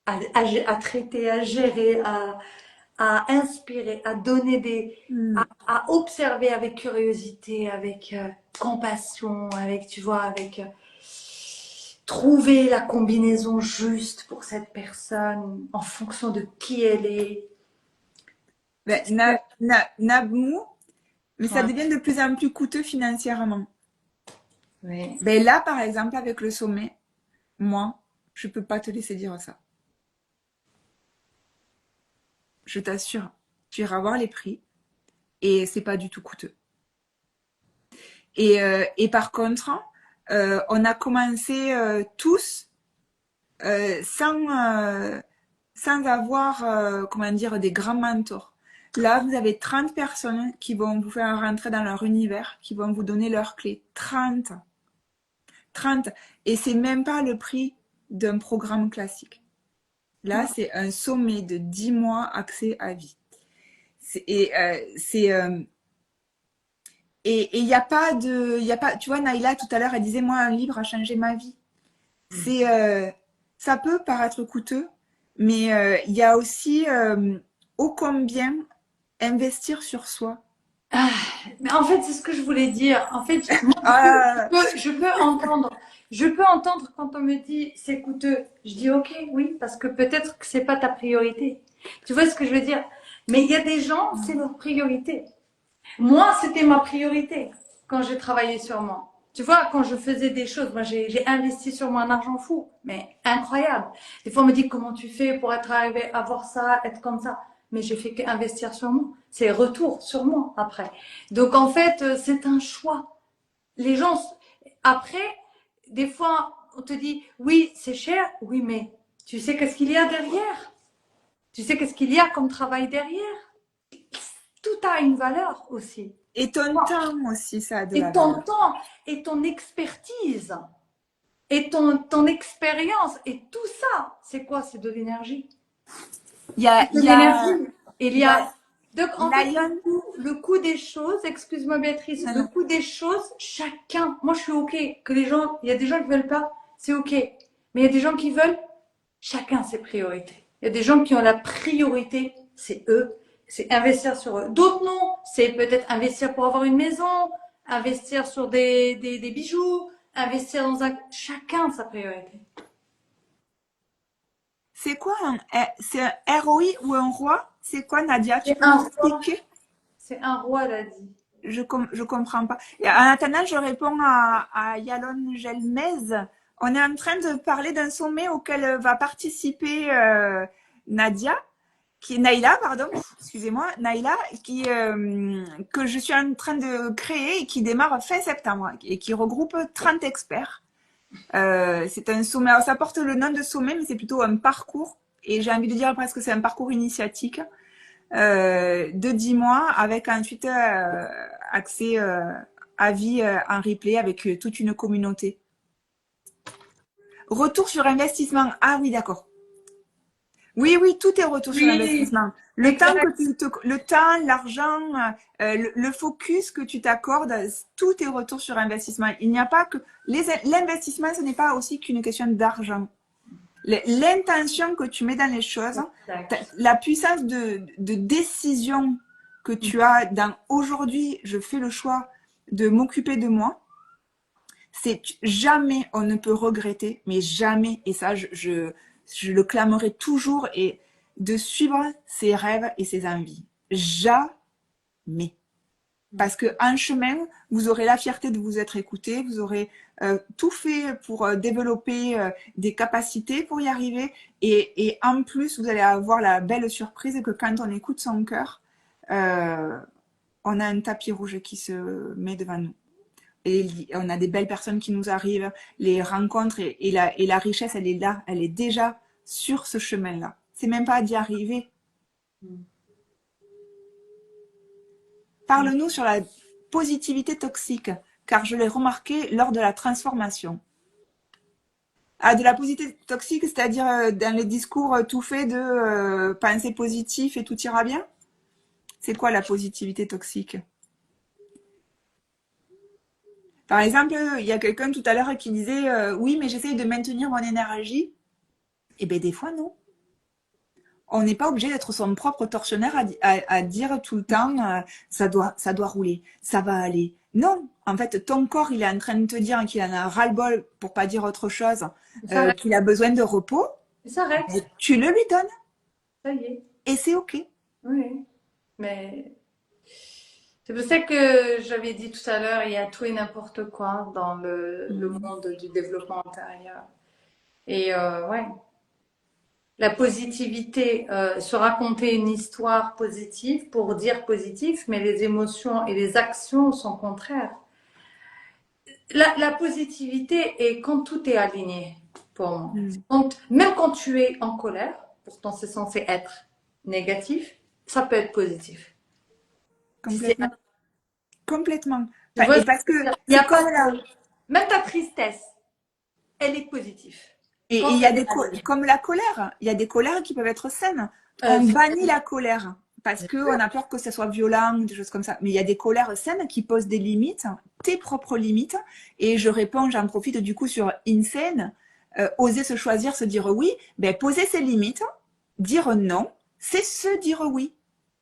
à traiter, à gérer, à inspirer, à donner des, Mm. à observer avec curiosité, avec compassion, avec, tu vois, avec trouver la combinaison juste pour cette personne en fonction de qui elle est. Ben, Nabmou, mais ça Ouais. devient de plus en plus coûteux financièrement. Oui. Ben là, par exemple, avec le sommet, moi, je peux pas te laisser dire ça. Je t'assure, tu iras voir les prix et c'est pas du tout coûteux. Et par contre, on a commencé tous sans avoir, comment dire, des grands mentors. Là, vous avez 30 personnes qui vont vous faire rentrer dans leur univers, qui vont vous donner leurs clés. 30. 30. Et c'est même pas le prix d'un programme classique. Là, c'est un sommet de 10 mois accès à vie. Et il n'y a pas de, y a pas, tu vois, Naïla, tout à l'heure, elle disait, moi, un livre a changé ma vie. C'est, ça peut paraître coûteux, mais il y a aussi ô combien investir sur soi. Ah, mais en fait, c'est ce que je voulais dire. En fait, moi, Ah, je peux entendre. Je peux entendre quand on me dit c'est coûteux. Je dis ok, oui, parce que peut-être que c'est pas ta priorité. Tu vois ce que je veux dire? Mais il y a des gens, c'est leur priorité. Moi, c'était ma priorité quand j'ai travaillé sur moi. Tu vois, quand je faisais des choses, moi, j'ai investi sur moi un argent fou, mais incroyable. Des fois, on me dit comment tu fais pour être arrivé à voir ça, être comme ça. mais j'ai fait qu'investir sur moi. C'est retour sur moi après. Donc en fait, c'est un choix. Les gens, après, des fois, on te dit, oui, c'est cher, oui, mais tu sais qu'est-ce qu'il y a derrière? Tu sais qu'est-ce qu'il y a comme travail derrière? Tout a une valeur aussi. Et ton temps aussi, ça a de la Et ton valeur. temps, et ton expertise, et ton expérience, et tout ça, c'est quoi? C'est de l'énergie. Il y a, C'est il de y a, l'énergie. Il il y y a a donc en fait Lion. le coût des choses, excuse-moi Béatrice, Non, le non. coût des choses, chacun, moi je suis ok que les gens, il y a des gens qui veulent pas, c'est ok, mais il y a des gens qui veulent, chacun ses priorités. Il y a des gens qui ont la priorité, c'est eux, c'est investir sur eux. D'autres non, c'est peut-être investir pour avoir une maison, investir sur des bijoux, investir dans un, chacun sa priorité. C'est quoi c'est un ROI ou un roi? C'est quoi, Nadia? Tu C'est peux un roi, m'expliquer? c'est un roi l'a dit. Je comprends pas. Et en attendant, je réponds à Yalon Gelmez. On est en train de parler d'un sommet auquel va participer Nadia, Naïla, pardon, excusez-moi, Naïla, que je suis en train de créer et qui démarre fin septembre et qui regroupe 30 experts. C'est un sommet, alors ça porte le nom de sommet, mais c'est plutôt un parcours. Et j'ai envie de dire presque que c'est un parcours initiatique de 10 mois avec ensuite accès à vie en replay avec toute une communauté. Retour sur investissement. Ah oui, d'accord. Oui, oui, tout est retour sur Oui, investissement. Le temps exact. le temps, l'argent, le focus que tu t'accordes, tout est retour sur investissement. Il n'y a pas que l'investissement, ce n'est pas aussi qu'une question d'argent. L'intention que tu mets dans les choses, Exact. la puissance de décision que tu as dans aujourd'hui, je fais le choix de m'occuper de moi, c'est jamais on ne peut regretter, mais jamais, et ça je le clamerai toujours, et de suivre ses rêves et ses envies. Jamais. Parce que en chemin, vous aurez la fierté de vous être écouté, vous aurez tout fait pour développer des capacités pour y arriver, et en plus, vous allez avoir la belle surprise que quand on écoute son cœur, euh, on a un tapis rouge qui se met devant nous. Et on a des belles personnes qui nous arrivent, les rencontres et la richesse, elle est là, elle est déjà sur ce chemin-là. C'est même pas d'y arriver. Parle-nous sur la positivité toxique, car je l'ai remarqué lors de la transformation. Ah, de la positivité toxique, c'est-à-dire dans les discours tout faits de penser positif et tout ira bien? C'est quoi la positivité toxique? Par exemple, il y a quelqu'un tout à l'heure qui disait oui, mais j'essaye de maintenir mon énergie. Eh bien, des fois, non. On n'est pas obligé d'être son propre tortionnaire à dire tout le temps ça doit rouler, ça va aller. Non, en fait, ton corps, il est en train de te dire qu'il en a ras-le-bol, pour pas dire autre chose, Ça reste. qu'il a besoin de repos. Ça Ben, reste. tu le lui donnes Ça y est. et c'est OK. Oui. Mais c'est pour ça que j'avais dit tout à l'heure, il y a tout et n'importe quoi dans le Mm. monde du développement intérieur. Et ouais, la positivité, se raconter une histoire positive pour dire positif, mais les émotions et les actions sont contraires. La positivité est quand tout est aligné pour moi. Mm. Même quand tu es en colère, pourtant c'est censé être négatif, ça peut être positif. Si c'est, Complètement. Complètement. tu vois Et ce que parce que je veux dire? Il y c'est a comme pas là. de, même ta tristesse, elle est positive. Et Quand il y a elle des est alignée. comme la colère, il y a des colères qui peuvent être saines. On C'est bannit la colère parce que on a peur que ça soit violent, des choses comme ça. Mais il y a des colères saines qui posent des limites, tes propres limites. Et je réponds, j'en profite du coup sur Insane, oser se choisir, se dire oui. Ben poser ses limites, dire non, c'est se dire oui.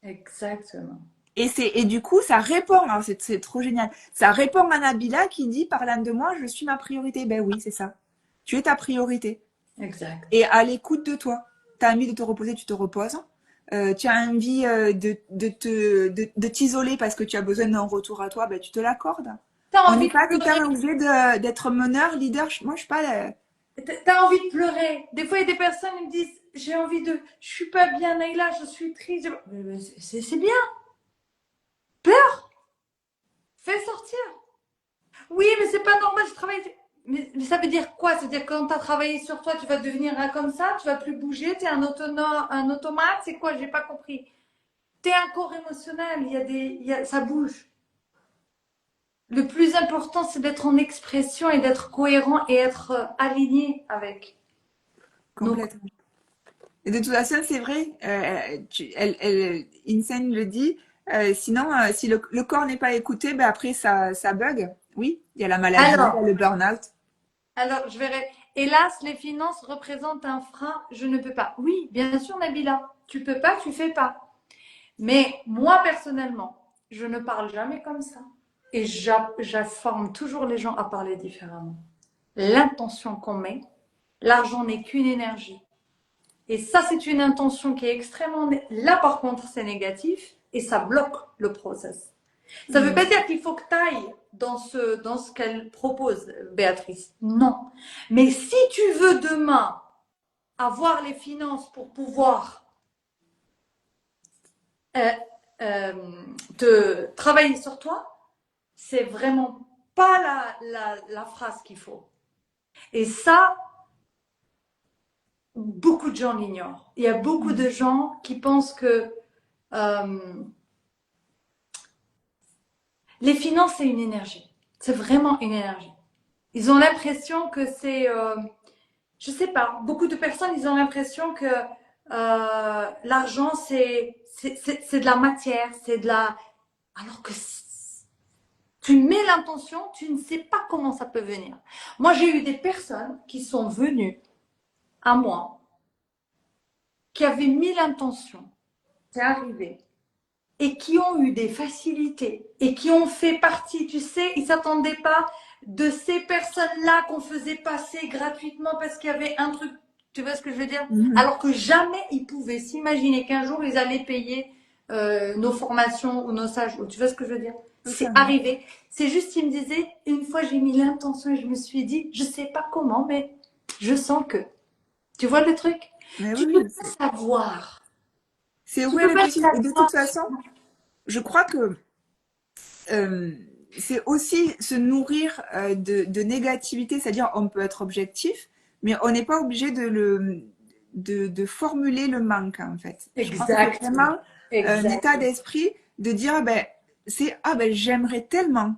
exactement. Et du coup, ça répond, alors c'est trop génial, ça répond à Nabila qui dit, parlant de moi, je suis ma priorité. Ben oui, c'est ça. Tu es ta priorité. Exact. Et à l'écoute de toi. Tu as envie de te reposer, tu te reposes. Tu as envie de t'isoler parce que tu as besoin d'un retour à toi, ben, tu te l'accordes. T'as On n'est envie de pas tout le pleurer. temps obligé d'être meneur, leader. Moi, je suis pas. T'as envie de pleurer. Des fois, il y a des personnes qui me disent, j'ai envie de, je suis pas bien, Naïla, je suis triste. C'est bien, pleure, fais sortir. Oui, mais c'est pas normal, je travaille. Mais ça veut dire quoi? C'est-à-dire que quand tu as travaillé sur toi, tu vas devenir comme ça, tu vas plus bouger, tu es un automate, c'est quoi? J'ai pas compris. Tu es un corps émotionnel, ça bouge. Le plus important, c'est d'être en expression et d'être cohérent et être aligné avec nos. Complètement. Et de toute façon, c'est vrai, Insane le dit, sinon, si le corps n'est pas écouté, ben après, ça bug. Oui, il y a la maladie, il y a Alors, le burn-out. alors, je verrai. Hélas, les finances représentent un frein. Je ne peux pas. Oui, bien sûr, Nabila. Tu peux pas, tu fais pas. Mais moi, personnellement, je ne parle jamais comme ça. Et j'informe toujours les gens à parler différemment. L'intention qu'on met, l'argent n'est qu'une énergie. Et ça, c'est une intention qui est extrêmement. Là, par contre, c'est négatif et ça bloque le process. Ça ne veut Mm. pas dire qu'il faut que tu ailles dans ce qu'elle propose, Béatrice. Non. Mais si tu veux demain avoir les finances pour pouvoir euh, euh, te travailler sur toi, c'est vraiment pas la phrase qu'il faut. Et ça, beaucoup de gens l'ignorent. Il y a beaucoup de gens qui pensent que euh, les finances, c'est une énergie. C'est vraiment une énergie. Ils ont l'impression que c'est, je sais pas, beaucoup de personnes, ils ont l'impression que l'argent, c'est de la matière, c'est de la. Alors que tu mets l'intention, tu ne sais pas comment ça peut venir. Moi, j'ai eu des personnes qui sont venues à moi, qui avaient mis l'intention, c'est arrivé, et qui ont eu des facilités, et qui ont fait partie, tu sais, ils ne s'attendaient pas de ces personnes-là qu'on faisait passer gratuitement parce qu'il y avait un truc, tu vois ce que je veux dire? Mhm. Alors que jamais ils pouvaient s'imaginer qu'un jour ils allaient payer nos formations ou nos stages. Tu vois ce que je veux dire? C'est Totalement. arrivé. C'est juste, ils me disaient, une fois j'ai mis l'intention et je me suis dit, je sais pas comment, mais je sens que. Tu vois le truc? Mais Tu oui, peux oui, pas savoir. c'est Tu où est peux le pas petit. Et de savoir. toute façon, je crois que euh, c'est aussi se nourrir de négativité, c'est-à-dire on peut être objectif, mais on n'est pas obligé de formuler le manque en fait. Je crois que c'est Exactement. vraiment un état Exactement. d'esprit de dire ben c'est ah ben j'aimerais tellement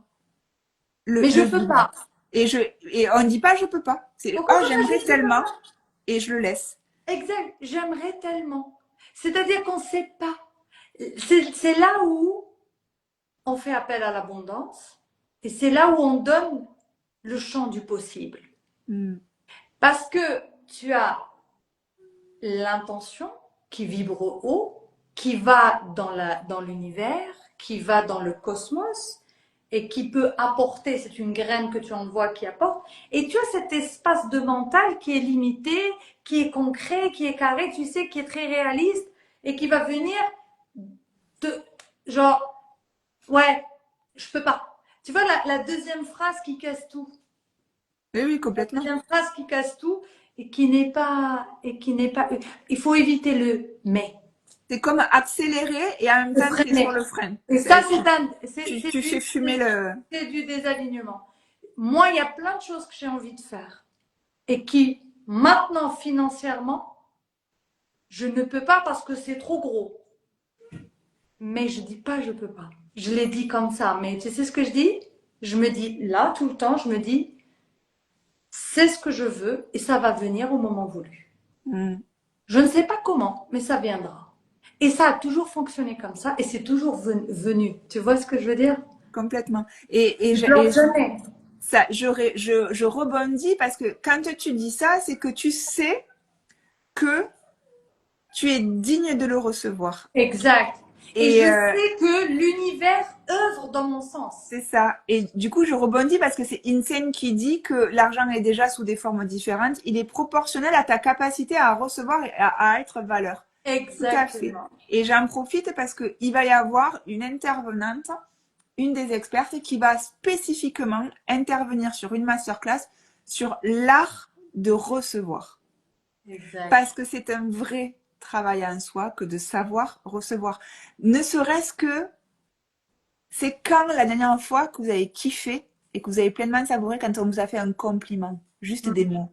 Mais je le peux vivre pas. et on dit pas je peux pas, c'est Pourquoi oh pas j'aimerais je peux tellement pas? et je le laisse. Exact. J'aimerais tellement. C'est-à-dire qu'on ne sait pas. C'est là où on fait appel à l'abondance et c'est là où on donne le champ du possible. Mm. Parce que tu as l'intention qui vibre haut, qui va dans l'univers, qui va dans le cosmos et qui peut apporter, c'est une graine que tu envoies qui apporte, et tu as cet espace de mental qui est limité, qui est concret, qui est carré, tu sais, qui est très réaliste et qui va venir de genre, ouais, je peux pas. Tu vois, la deuxième phrase qui casse tout. Oui oui La complètement. deuxième phrase qui casse tout et qui n'est pas, il faut éviter le mais. C'est comme accélérer et en même Le temps tu es sur freiner. le frein. Et ça, Tu fais fumer le. c'est du désalignement. Moi, il y a plein de choses que j'ai envie de faire et qui, maintenant, financièrement, je ne peux pas parce que c'est trop gros. Mais je dis pas je peux pas. Je l'ai dit comme ça. Mais tu sais ce que je dis? Je me dis là, tout le temps, je me dis, c'est ce que je veux et ça va venir au moment voulu. Mm. Je ne sais pas comment, mais ça viendra. Et ça a toujours fonctionné comme ça et c'est toujours venu. Tu vois ce que je veux dire? Complètement. Je bloque jamais. Ça, je rebondis parce que quand tu dis ça, c'est que tu sais que tu es digne de le recevoir. Exact. Et Et je sais que l'univers œuvre dans mon sens. c'est ça. Et du coup, je rebondis parce que c'est Insane qui dit que l'argent est déjà sous des formes différentes. Il est proportionnel à ta capacité à recevoir et à être valeur. Tout à fait. Exactement. Et j'en profite parce que il va y avoir une intervenante, une des expertes qui va spécifiquement intervenir sur une masterclass sur l'art de recevoir. Exact. Parce que c'est un vrai travail en soi que de savoir recevoir. Ne serait-ce que c'est quand la dernière fois que vous avez kiffé et que vous avez pleinement savouré quand on vous a fait un compliment, juste des Mm. mots.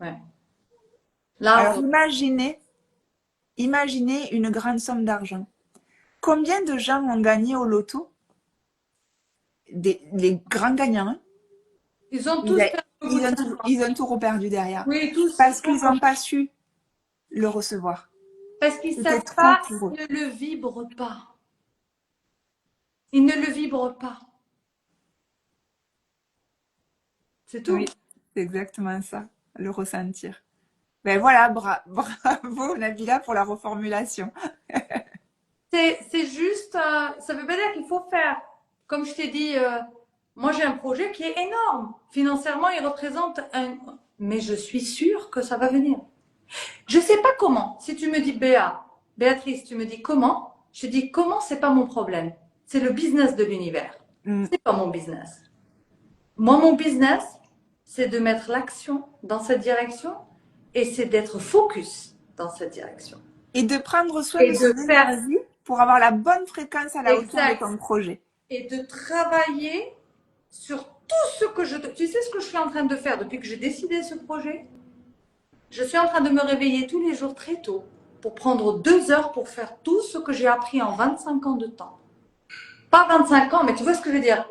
Ouais. Alors Là, imaginez une grande somme d'argent. Combien de gens ont gagné au loto, les grands gagnants, hein, ils ont ils, tous a- perdu au bout de 5 ans. ils ont tout reperdu derrière Oui, tous. parce qu'ils n'ont pas su le recevoir. Parce qu'ils ne C'était savent trop pas, pour eux. ils ne le vibrent pas. Ils ne le vibrent pas. C'est Oui, tout. c'est exactement ça, le ressentir. Ben voilà, bravo Nabila pour la reformulation. C'est juste, ça veut pas dire qu'il faut faire. Comme je t'ai dit, moi j'ai un projet qui est énorme. Financièrement, il représente un... Mais je suis sûre que ça va venir. Je sais pas comment. Si tu me dis Béatrice, tu me dis comment, je te dis comment, c'est pas mon problème. C'est le business de l'univers. Mm. C'est pas mon business. Moi, mon business, c'est de mettre l'action dans cette direction et c'est d'être focus dans cette direction. Et de prendre soin de Et son de faire énergie pour avoir la bonne fréquence à la hauteur de exact. ton projet. Et de travailler sur tout ce que je... Tu sais ce que je suis en train de faire depuis que j'ai décidé ce projet? Je suis en train de me réveiller tous les jours très tôt pour prendre 2 heures pour faire tout ce que j'ai appris en 25 ans de temps. Pas 25 ans, mais tu vois ce que je veux dire?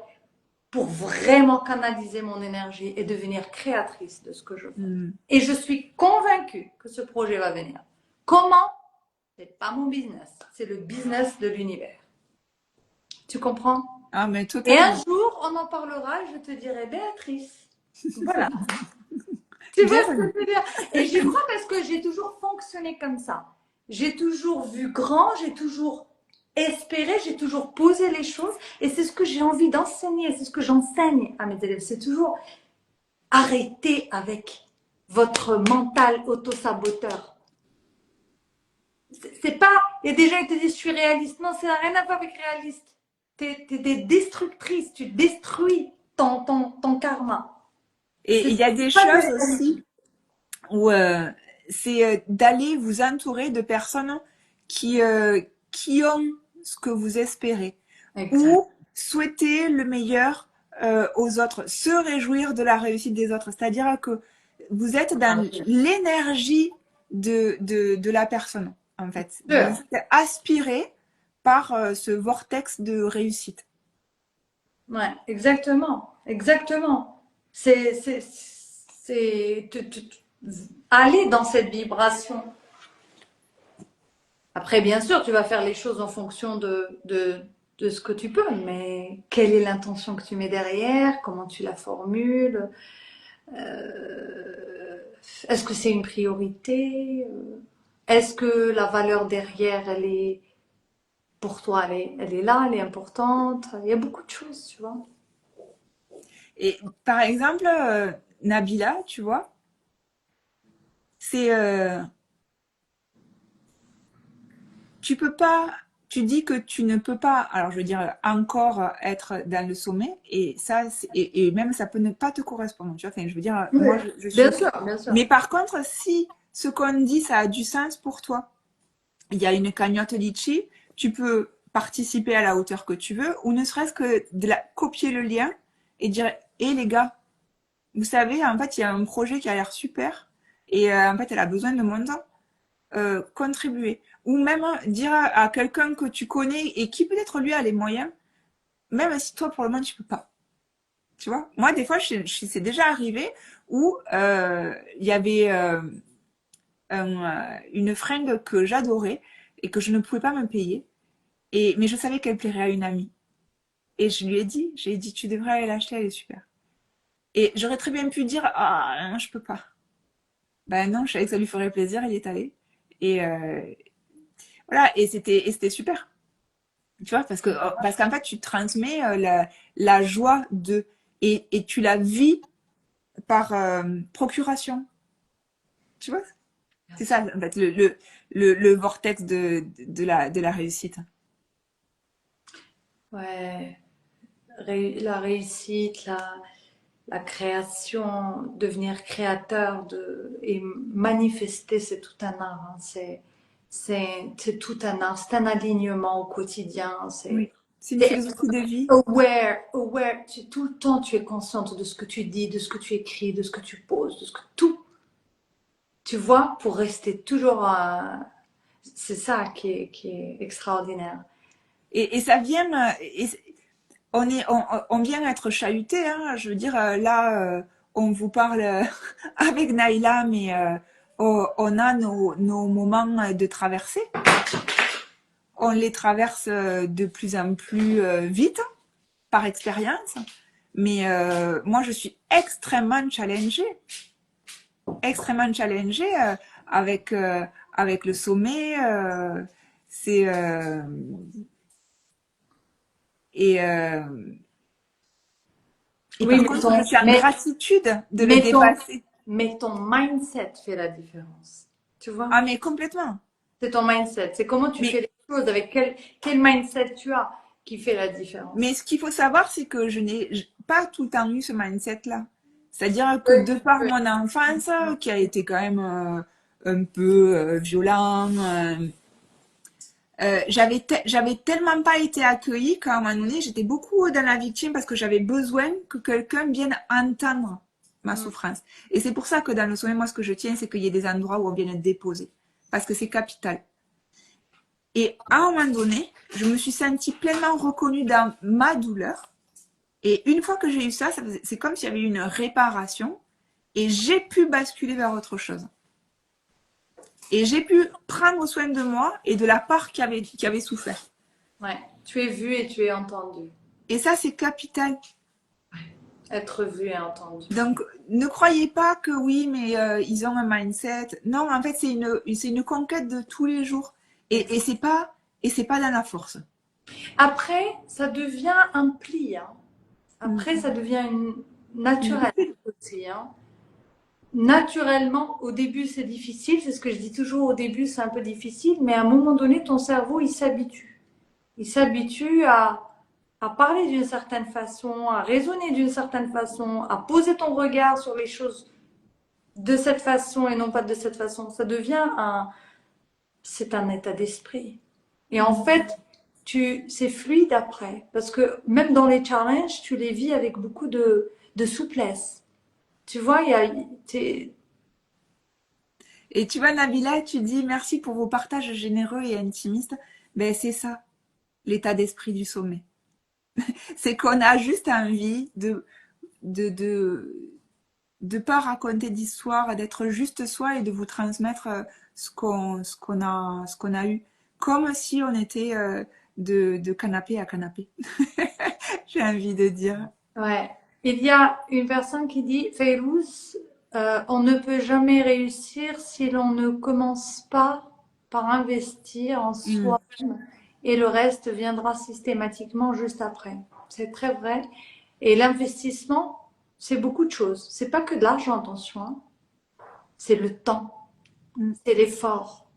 Pour vraiment canaliser mon énergie et devenir créatrice de ce que je fais. Mm. Et je suis convaincue que ce projet va venir. Comment? C'est pas mon business, c'est le business de l'univers. Tu comprends? Ah, mais Et un totalement. jour, on en parlera et je te dirai, Béatrice, voilà. Tu vois Bien ce que vu. je veux dire? Et j'y crois parce que j'ai toujours fonctionné comme ça. J'ai toujours vu grand, j'ai toujours espéré, j'ai toujours posé les choses. Et c'est ce que j'ai envie d'enseigner, c'est ce que j'enseigne à mes élèves. C'est toujours arrêter avec votre mental auto-saboteur. C'est pas, il y a des gens qui te disent je suis réaliste. Non, ça n'a rien à voir avec réaliste. T'es destructrice, tu détruis ton karma. Et C'est il y a des pas de choses réalité. aussi où c'est d'aller vous entourer de personnes qui ont ce que vous espérez Exact. ou souhaiter le meilleur aux autres, se réjouir de la réussite des autres. C'est-à-dire que vous êtes dans l'énergie de la personne, en fait. Vous êtes aspiré par ce vortex de réussite. Ouais, exactement, exactement. Aller dans cette vibration. Après, bien sûr, tu vas faire les choses en fonction de ce que tu peux, mais quelle est l'intention que tu mets derrière? Comment tu la formules? Euh, Est-ce que c'est une priorité? Est-ce que la valeur derrière, elle est, pour toi, elle est là, elle est importante? Il y a beaucoup de choses, tu vois. Et par exemple, Nabila, tu vois, c'est tu peux pas, tu dis que tu ne peux pas, alors je veux dire, encore être dans le sommet, et ça, et même ça peut ne pas te correspondre, tu vois, enfin, je veux dire, Oui, moi, je suis bien OK. sûr, bien sûr. Mais par contre, si ce qu'on dit, ça a du sens pour toi, il y a une cagnotte Litchi, tu peux participer à la hauteur que tu veux, ou ne serait-ce que copier le lien et dire, hé les gars, vous savez, en fait, il y a un projet qui a l'air super, et en fait, elle a besoin de mon temps contribuer. Ou même dire à quelqu'un que tu connais et qui peut-être lui a les moyens, même si toi pour le moment tu peux pas. Tu vois, moi des fois c'est déjà arrivé où il y avait une fringue que j'adorais et que je ne pouvais pas me payer, mais je savais qu'elle plairait à une amie. Et je lui ai dit, j'ai dit tu devrais aller l'acheter, elle est super. Et j'aurais très bien pu dire ah non je peux pas. Ben non, je savais que ça lui ferait plaisir, il est allé. Et voilà, et c'était super. Tu vois, parce qu'en fait, tu transmets la joie et tu la vis par procuration. Tu vois? Bien C'est ça, sûr. en fait, le vortex de la réussite. Ouais, la réussite, là. la création, devenir créateur et manifester, c'est tout un art. Hein. C'est tout un art. C'est un alignement au quotidien. Oui, c'est une C'est philosophie de vie. aware. Tout le temps, tu es consciente de ce que tu dis, de ce que tu écris, de ce que tu poses, de ce que tout. Tu vois, pour rester toujours. C'est ça qui est extraordinaire. Et ça vient, on vient être chahuté, hein. Je veux dire, là, on vous parle avec Naïla, mais on a nos moments de traversée. On les traverse de plus en plus vite, par expérience. Mais moi, je suis extrêmement challengée avec le sommet. C'est et euh, et Oui, par contre, je suis en mais, gratitude de le mais ton, dépasser. mais ton mindset fait la différence. Tu vois? Ah, mais complètement. C'est ton mindset. C'est comment tu fais Mais les choses, avec quel mindset tu as qui fait la Mais différence. ce qu'il faut savoir, c'est que je n'ai pas tout le temps eu ce mindset-là. C'est-à-dire que Oui, de par oui. mon enfance, qui a été quand même un peu violent, j'avais tellement pas été accueillie qu'à un moment donné, j'étais beaucoup dans la victime parce que j'avais besoin que quelqu'un vienne entendre ma Mm. souffrance. Et c'est pour ça que dans le sommet, moi, ce que je tiens, c'est qu'il y ait des endroits où on vienne déposer. Parce que c'est capital. Et à un moment donné, je me suis sentie pleinement reconnue dans ma douleur. Et une fois que j'ai eu ça, c'est comme s'il y avait eu une réparation et j'ai pu basculer vers autre chose. Et j'ai pu prendre soin de moi et de la part qui avait souffert. Ouais. Tu es vu et tu es entendu. Et ça, c'est capital. Être vu et entendu. Donc, ne croyez pas que oui, mais ils ont un mindset. Non, en fait, c'est une conquête de tous les jours. Et c'est pas dans la force. Après, ça devient un pli. Hein. Après, ça devient Une naturel routine. aussi. Hein. Naturellement, au début, c'est difficile. C'est ce que je dis toujours. Au début, c'est un peu difficile. Mais à un moment donné, ton cerveau, il s'habitue. Il s'habitue à parler d'une certaine façon, à raisonner d'une certaine façon, à poser ton regard sur les choses de cette façon et non pas de cette façon. Ça devient c'est un état d'esprit. Et en fait, c'est fluide après. Parce que même dans les challenges, tu les vis avec beaucoup de souplesse. Tu vois, Et tu vois, Nabila, tu dis merci pour vos partages généreux et intimistes. Ben, c'est ça, l'état d'esprit du sommet. C'est qu'on a juste envie de, de, de pas raconter d'histoire, d'être juste soi et de vous transmettre ce qu'on a eu. Comme si on était de canapé à canapé. J'ai envie de dire. ouais. Il y a une personne qui dit, Fayrouz, on ne peut jamais réussir si l'on ne commence pas par investir en Mm. soi et le reste viendra systématiquement juste après. C'est très vrai. Et l'investissement, c'est beaucoup de choses. C'est pas que de l'argent, attention. Hein. C'est le temps, Mm. c'est l'effort,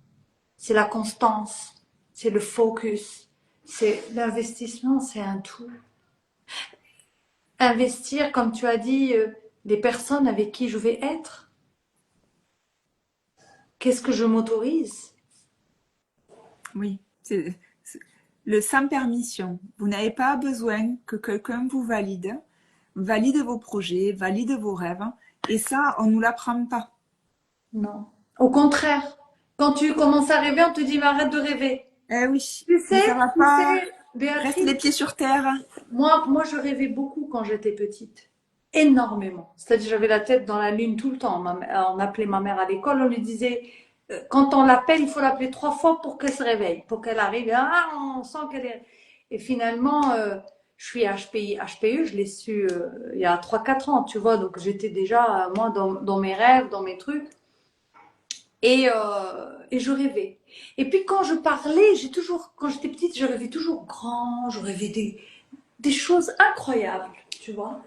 c'est la constance, c'est le focus. C'est l'investissement, c'est un tout. Investir, comme tu as dit, les personnes avec qui je vais être. Qu'est-ce que je m'autorise? Oui, c'est le sans permission. Vous n'avez pas besoin que quelqu'un vous valide vos projets, valide vos rêves. Et ça, on nous l'apprend pas. Non. Au contraire, quand tu commences à rêver, on te dit mais arrête de rêver. Eh oui, Tu mais ça sais, va tu pas. sais, Reste les Béatrice, pieds sur terre. moi, je rêvais beaucoup quand j'étais petite. Énormément. C'est-à-dire, j'avais la tête dans la lune tout le temps. On appelait ma mère à l'école, on lui disait, quand on l'appelle, il faut l'appeler 3 fois pour qu'elle se réveille, pour qu'elle arrive. Ah, on sent qu'elle est. Et finalement, je suis HPI. HPE, je l'ai su il y a 3 4 ans, tu vois. Donc, j'étais déjà, moi, dans mes rêves, dans mes trucs. Et je rêvais. Et puis, quand je parlais, quand j'étais petite, je rêvais toujours grand, je rêvais des choses incroyables, tu vois.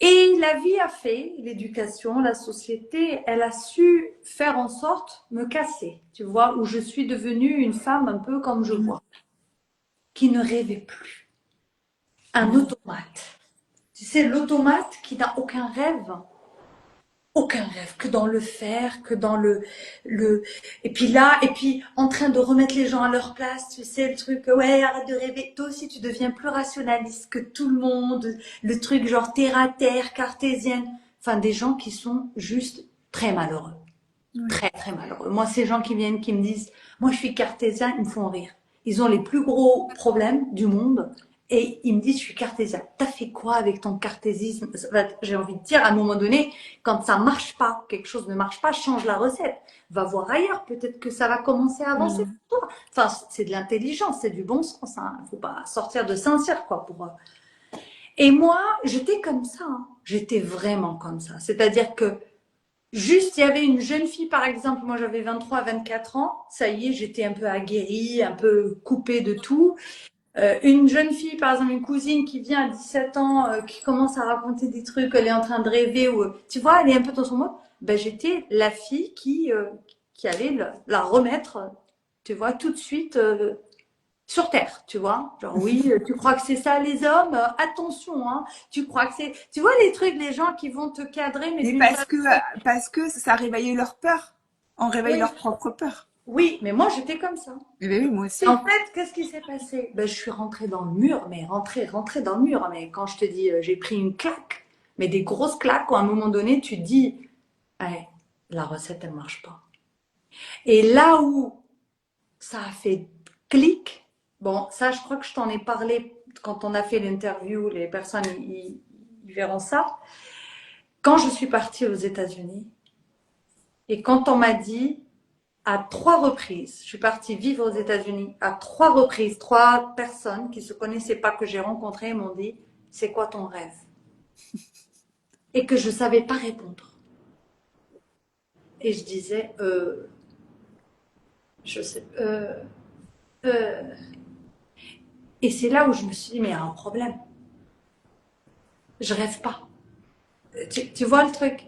Et la vie a fait, l'éducation, la société, elle a su faire en sorte me casser, tu vois, où je suis devenue une femme un peu comme je Mm. vois, qui ne rêvait plus, un Mm. automate. Tu sais, l'automate qui n'a aucun rêve. Aucun rêve que dans le faire, que dans le, et puis là, et puis en train de remettre les gens à leur place, tu sais, le truc, ouais, arrête de rêver. Toi aussi, tu deviens plus rationaliste que tout le monde, le truc genre terre à terre, cartésienne. Enfin, des gens qui sont juste très malheureux. Oui. Très, très malheureux. Moi, ces gens qui viennent, qui me disent, moi, je suis cartésien, ils me font rire. Ils ont les plus gros problèmes du monde et ils me disent, je suis cartésien. T'as fait quoi avec ton cartésisme? J'ai envie de dire, à un moment donné, quand ça marche pas, quelque chose ne marche pas, change la recette. Va voir ailleurs. Peut-être que ça va commencer à avancer Mm. pour toi. Enfin, c'est de l'intelligence, c'est du bon sens. Hein. Faut pas sortir de Saint-Cyr, quoi, pour. Et moi, j'étais comme ça. Hein. J'étais vraiment comme ça. C'est-à-dire que juste, il y avait une jeune fille, par exemple, moi j'avais 23, 24 ans, ça y est, j'étais un peu aguerrie, un peu coupée de tout. Une jeune fille, par exemple, une cousine qui vient à 17 ans, qui commence à raconter des trucs, elle est en train de rêver, ou tu vois, elle est un peu dans son mode. Ben, j'étais la fille qui allait la remettre, tu vois, tout de suite sur Terre, tu vois. Genre, oui, tu crois que c'est ça les hommes? Attention, hein. Tu crois que c'est. Tu vois les trucs, les gens qui vont te cadrer, mais Mais d'une façon. parce que ça réveillait leur peur. On réveille Oui, leur propre peur. oui, mais moi j'étais comme ça. Eh bien oui, moi Et en aussi. fait, qu'est-ce qui s'est passé? Ben, je suis rentrée dans le mur, mais rentrée dans le mur. Mais quand je te dis, j'ai pris une claque, mais des grosses claques, où à un moment donné, tu te dis, ouais, la recette, elle marche pas. Et là où ça a fait clic, bon, ça, je crois que je t'en ai parlé quand on a fait l'interview, les personnes, ils verront ça. Quand je suis partie aux États-Unis, et quand on m'a dit, à 3 reprises, je suis partie vivre aux États-Unis. À 3 reprises, 3 personnes qui se connaissaient pas que j'ai rencontrées m'ont dit, c'est quoi ton rêve? Et que je savais pas répondre. Et je disais, je sais, euh. Et c'est là où je me suis dit, mais il y a un problème. Je rêve pas. Tu vois le truc?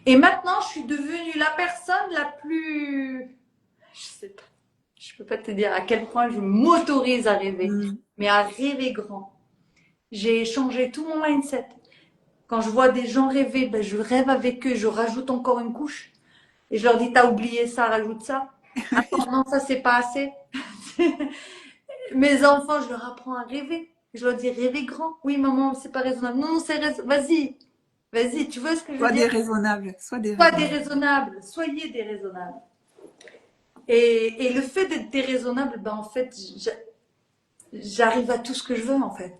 Et maintenant, je suis devenue la personne la plus, je sais pas, je peux pas te dire à quel point je m'autorise à rêver, Mm. mais à rêver grand. J'ai changé tout mon mindset. Quand je vois des gens rêver, ben je rêve avec eux, je rajoute encore une couche. Et je leur dis, t'as oublié ça, rajoute ça. Attends, non, ça c'est pas assez. Mes enfants, je leur apprends à rêver. Je leur dis, rêvez grand. Oui, maman, c'est pas raisonnable. Non, c'est raisonnable. Vas-y, vas-y, tu vois ce que je veux Soit dire? déraisonnable, soit Sois déraisonnable. déraisonnable, soyez déraisonnable. Et le fait d'être déraisonnable, ben en fait, j'arrive à tout ce que je veux en fait.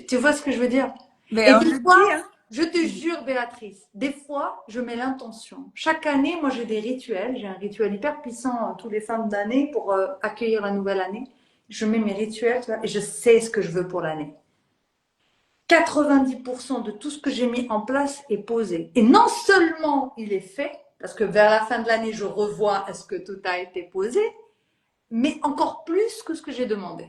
Tu vois ce que je veux dire? Et Mais on des le dit, fois, hein. je te jure, Béatrice, des fois, je mets l'intention. Chaque année, moi, j'ai des rituels. J'ai un rituel hyper puissant tous les fins d'année pour accueillir la nouvelle année. Je mets mes rituels, tu vois, et je sais ce que je veux pour l'année. 90% de tout ce que j'ai mis en place est posé. Et non seulement il est fait, parce que vers la fin de l'année, je revois est-ce que tout a été posé, mais encore plus que ce que j'ai demandé.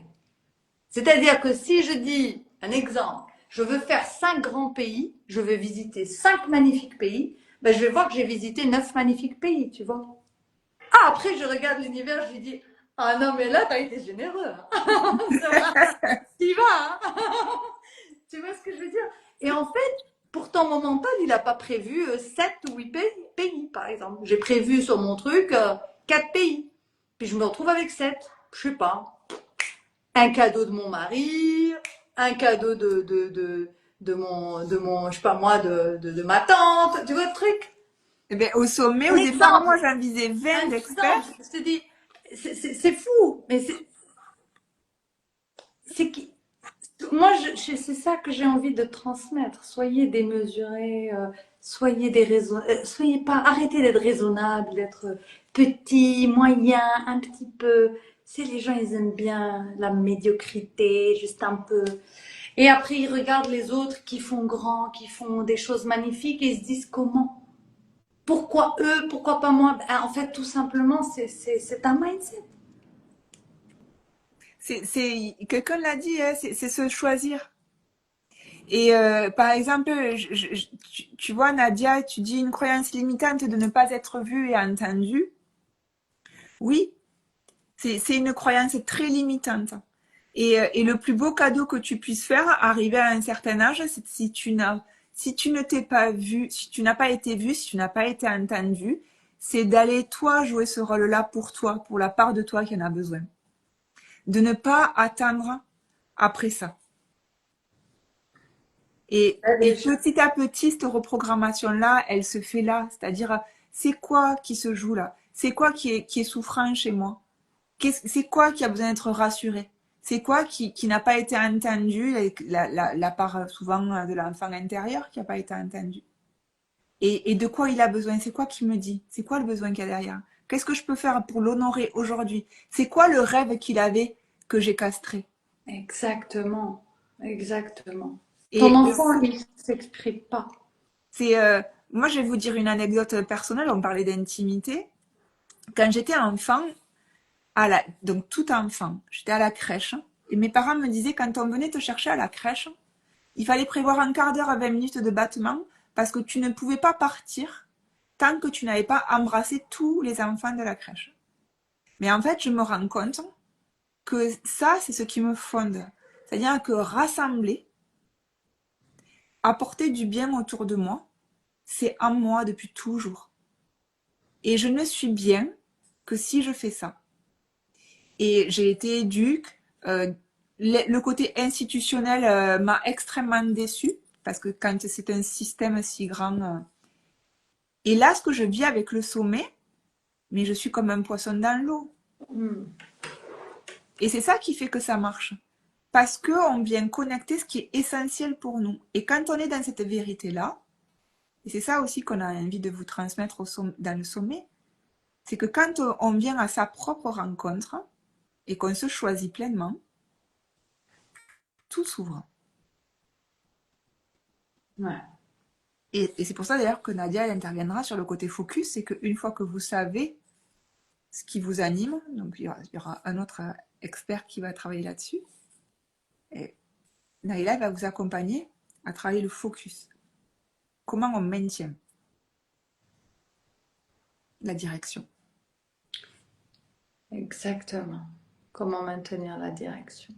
C'est-à-dire que si je dis un exemple, je veux faire 5 grands pays, je veux visiter 5 magnifiques pays, ben je vais voir que j'ai visité 9 magnifiques pays, tu vois. Ah, après, je regarde l'univers, je lui dis, ah non, mais là, t'as été généreux. Hein. Tu y vas, hein. Tu vois ce que je veux dire? Et en fait, pourtant, mon mental, il n'a pas prévu 7 ou 8 pays, par exemple. J'ai prévu sur mon truc 4 pays. Puis je me retrouve avec 7. Je sais pas. Un cadeau de mon mari, un cadeau de mon, je sais pas moi, de ma tante. Tu vois le truc? Eh bien, au sommet, Un au départ, exemple. moi, j'en visais 20 Un exemple. d'experts. Je te dis, c'est fou. Mais c'est qui. Moi, c'est ça que j'ai envie de transmettre. Soyez démesurés, soyez pas, arrêtez d'être raisonnable, d'être petit, moyen, un petit peu. C'est les gens, ils aiment bien la médiocrité, juste un peu. Et après, ils regardent les autres qui font grand, qui font des choses magnifiques et ils se disent comment? Pourquoi eux? Pourquoi pas moi? Ben, en fait, tout simplement, c'est un mindset. Quelqu'un l'a dit, hein, c'est se choisir. Et par exemple, tu vois, Nadia, tu dis une croyance limitante de ne pas être vue et entendue. Oui, c'est une croyance très limitante. Et le plus beau cadeau que tu puisses faire, arrivé à un certain âge, c'est si tu ne t'es pas vu, si tu n'as pas été vu, si tu n'as pas été entendu, c'est d'aller toi jouer ce rôle-là pour toi, pour la part de toi qui en a besoin. De ne pas attendre après ça. Ouais, Et déjà. petit à petit, cette reprogrammation-là, elle se fait là. C'est-à-dire, c'est quoi qui se joue là? C'est quoi qui est souffrant chez moi? C'est quoi qui a besoin d'être rassuré? C'est quoi qui n'a pas été entendu? La part souvent de l'enfant intérieur qui n'a pas été entendu. Et de quoi il a besoin? C'est quoi qui me dit? C'est quoi le besoin qu'il y a derrière? Qu'est-ce que je peux faire pour l'honorer aujourd'hui? C'est quoi le rêve qu'il avait que j'ai castré? Exactement, exactement. Ton Et enfant, lui, ne s'exprime pas. c'est, moi, je vais vous dire une anecdote personnelle. On parlait d'intimité. Quand j'étais enfant, donc tout enfant, j'étais à la crèche. Et mes parents me disaient, quand on venait te chercher à la crèche, il fallait prévoir un quart d'heure à 20 minutes de battement parce que tu ne pouvais pas partir tant que tu n'avais pas embrassé tous les enfants de la crèche. Mais en fait, je me rends compte que ça, c'est ce qui me fonde. C'est-à-dire que rassembler, apporter du bien autour de moi, c'est en moi depuis toujours. Et je ne suis bien que si je fais ça. Et j'ai été éduque. Le côté institutionnel m'a extrêmement déçue parce que quand c'est un système si grand. Et là, ce que je vis avec le sommet, mais je suis comme un poisson dans l'eau. Hmm. Et c'est ça qui fait que ça marche. Parce qu'on vient connecter ce qui est essentiel pour nous. Et quand on est dans cette vérité-là, et c'est ça aussi qu'on a envie de vous transmettre dans le sommet, c'est que quand on vient à sa propre rencontre et qu'on se choisit pleinement, tout s'ouvre. Ouais. Et c'est pour ça d'ailleurs que Nadia elle interviendra sur le côté focus, c'est qu'une fois que vous savez ce qui vous anime, donc il y aura un autre expert qui va travailler là-dessus, et Naïla va vous accompagner à travailler le focus. Comment on maintient la direction. Exactement. Comment maintenir la direction?